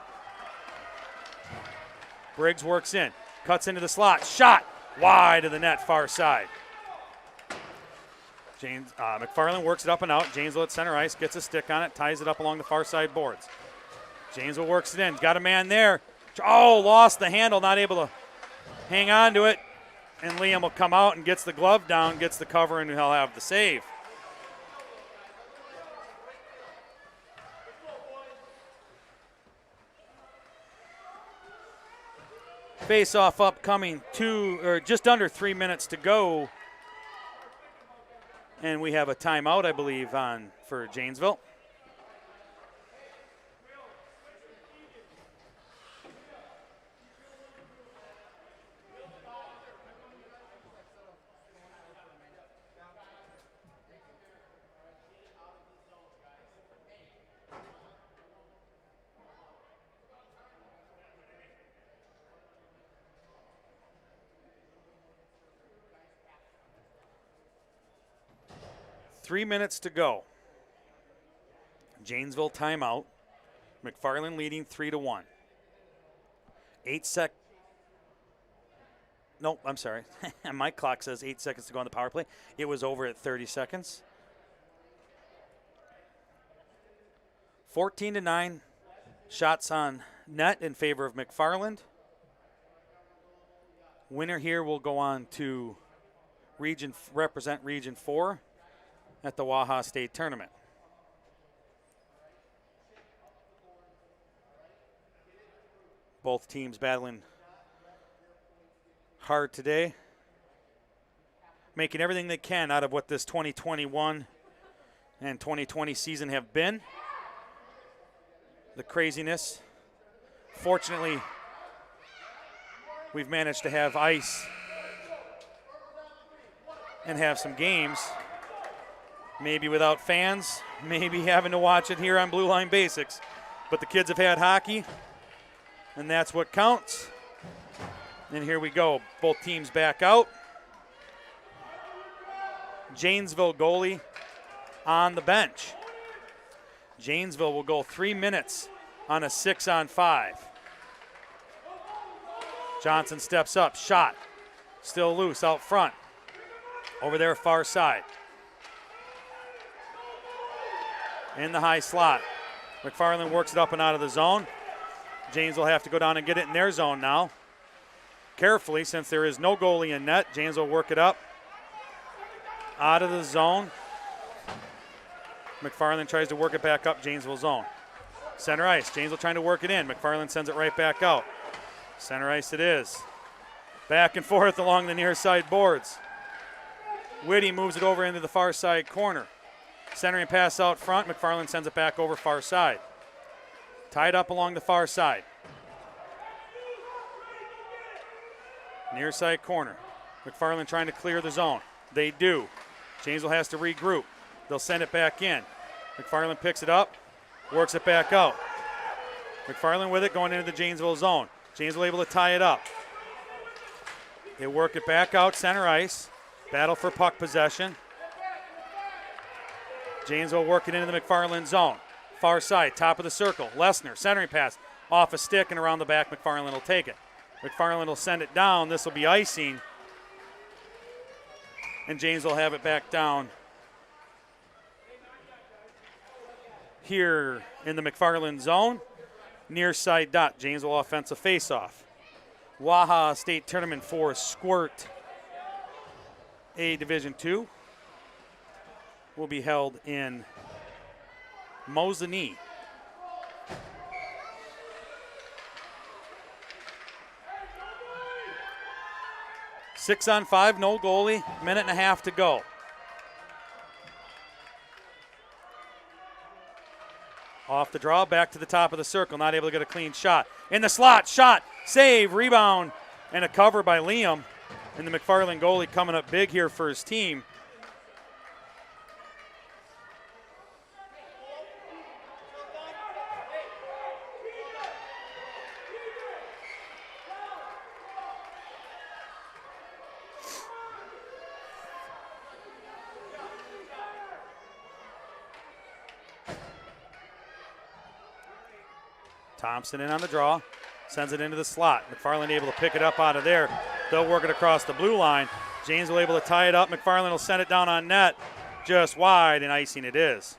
S1: Briggs works in. Cuts into the slot. Shot wide of the net, far side. McFarland works it up and out. Janesville at center ice. Gets a stick on it. Ties it up along the far side boards. Janesville works it in. Got a man there. Oh, lost the handle. Not able to hang on to it. And Liam will come out and gets the glove down. Gets the cover, and he'll have the save. Face-off upcoming, just under 3 minutes to go. And we have a timeout, I believe, on for Janesville. Three minutes to go. Janesville timeout. McFarland leading 3-1. 8 sec. Nope, I'm sorry. My clock says 8 seconds to go on the power play. It was over at 30 seconds. 14-9. Shots on net in favor of McFarland. Winner here will go on to represent Region 4 at the Waha State Tournament. Both teams battling hard today, making everything they can out of what this 2021 and 2020 season have been. The craziness. Fortunately, we've managed to have ice and have some games. Maybe without fans, maybe having to watch it here on Blue Line Basics. But the kids have had hockey, and that's what counts. And here we go. Both teams back out. Janesville goalie on the bench. Janesville will go 3 minutes on a 6-on-5. Johnson steps up, shot. Still loose out front. Over there, far side. In the high slot. McFarland works it up and out of the zone. James will have to go down and get it in their zone now. Carefully, since there is no goalie in net, James will work it up. Out of the zone. McFarland tries to work it back up Janesville zone. Center ice. Janesville trying to work it in. McFarland sends it right back out. Center ice it is. Back and forth along the near side boards. Whitty moves it over into the far side corner. Centering pass out front. McFarland sends it back over far side. Tied up along the far side. Near side corner. McFarland trying to clear the zone. They do. Janesville has to regroup. They'll send it back in. McFarland picks it up. Works it back out. McFarland with it going into the Janesville zone. Janesville able to tie it up. They work it back out center ice. Battle for puck possession. Janesville working into the McFarland zone. Far side, top of the circle. Lesnar, centering pass. Off a stick and around the back, McFarland will take it. McFarland will send it down. This will be icing. And Janesville will have it back down here in the McFarland zone. Near side dot, Janesville offensive faceoff. Waha State Tournament for Squirt A Division II will be held in Mosinee. Six on five, no goalie, minute and a half to go. Off the draw, back to the top of the circle, not able to get a clean shot. In the slot, shot, save, rebound, and a cover by Liam. And the McFarland goalie coming up big here for his team. Thompson in on the draw, sends it into the slot. McFarland able to pick it up out of there. They'll work it across the blue line. Janesville able to tie it up. McFarland will send it down on net, just wide, and icing it is.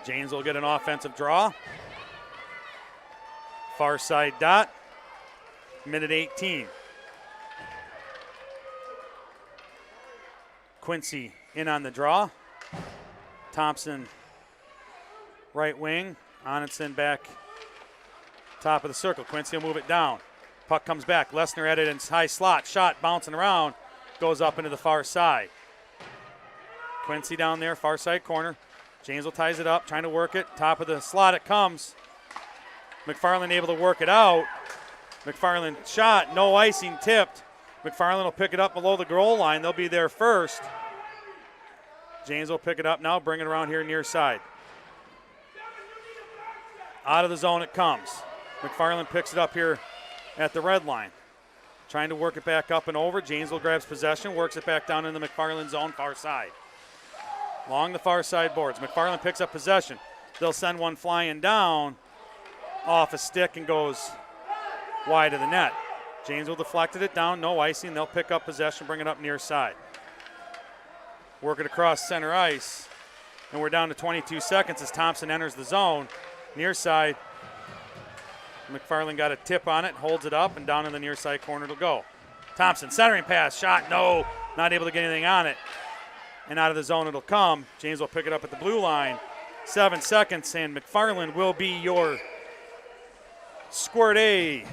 S1: Janesville will get an offensive draw. Far side dot, minute 18. Quincy in on the draw. Thompson, right wing. Onenson back, top of the circle. Quincy will move it down. Puck comes back. Lesnar at it in high slot. Shot bouncing around. Goes up into the far side. Quincy down there, far side corner. Janesville ties it up, trying to work it. Top of the slot it comes. McFarland able to work it out. McFarland shot, no icing, tipped. McFarland will pick it up below the goal line. They'll be there first. James will pick it up now, bring it around here near side. Out of the zone it comes. McFarland picks it up here at the red line. Trying to work it back up and over. Janesville grabs possession, works it back down in the McFarland zone, far side. Along the far side boards. McFarland picks up possession. They'll send one flying down off a stick and goes wide of the net. Janesville deflected it down, no icing. They'll pick up possession, bring it up near side. Work it across center ice. And we're down to 22 seconds as Thompson enters the zone. Near side, McFarland got a tip on it, holds it up, and down in the near side corner it'll go. Thompson, centering pass, shot, no, not able to get anything on it. And out of the zone it'll come. James will pick it up at the blue line. 7 seconds, and McFarland will be your Squirt A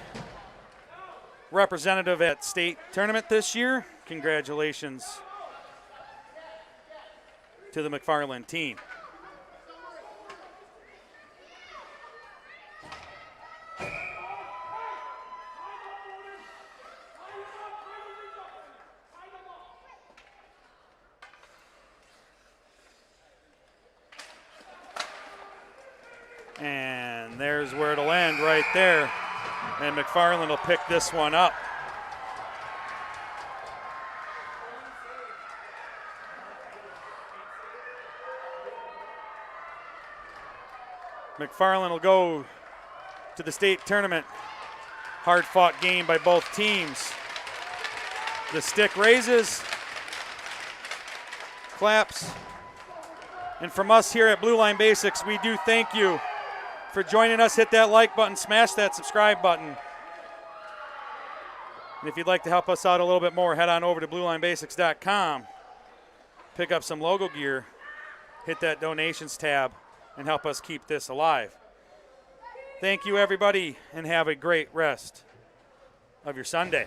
S1: representative at state tournament this year. Congratulations to the McFarland team. And there's where it'll end right there. And McFarland will pick this one up. McFarland will go to the state tournament. Hard-fought game by both teams. The stick raises, claps. And from us here at Blue Line Basics, we do thank you for joining us. Hit that like button, smash that subscribe button. And if you'd like to help us out a little bit more, head on over to BlueLineBasics.com. Pick up some logo gear, hit that donations tab, and help us keep this alive. Thank you, everybody, and have a great rest of your Sunday.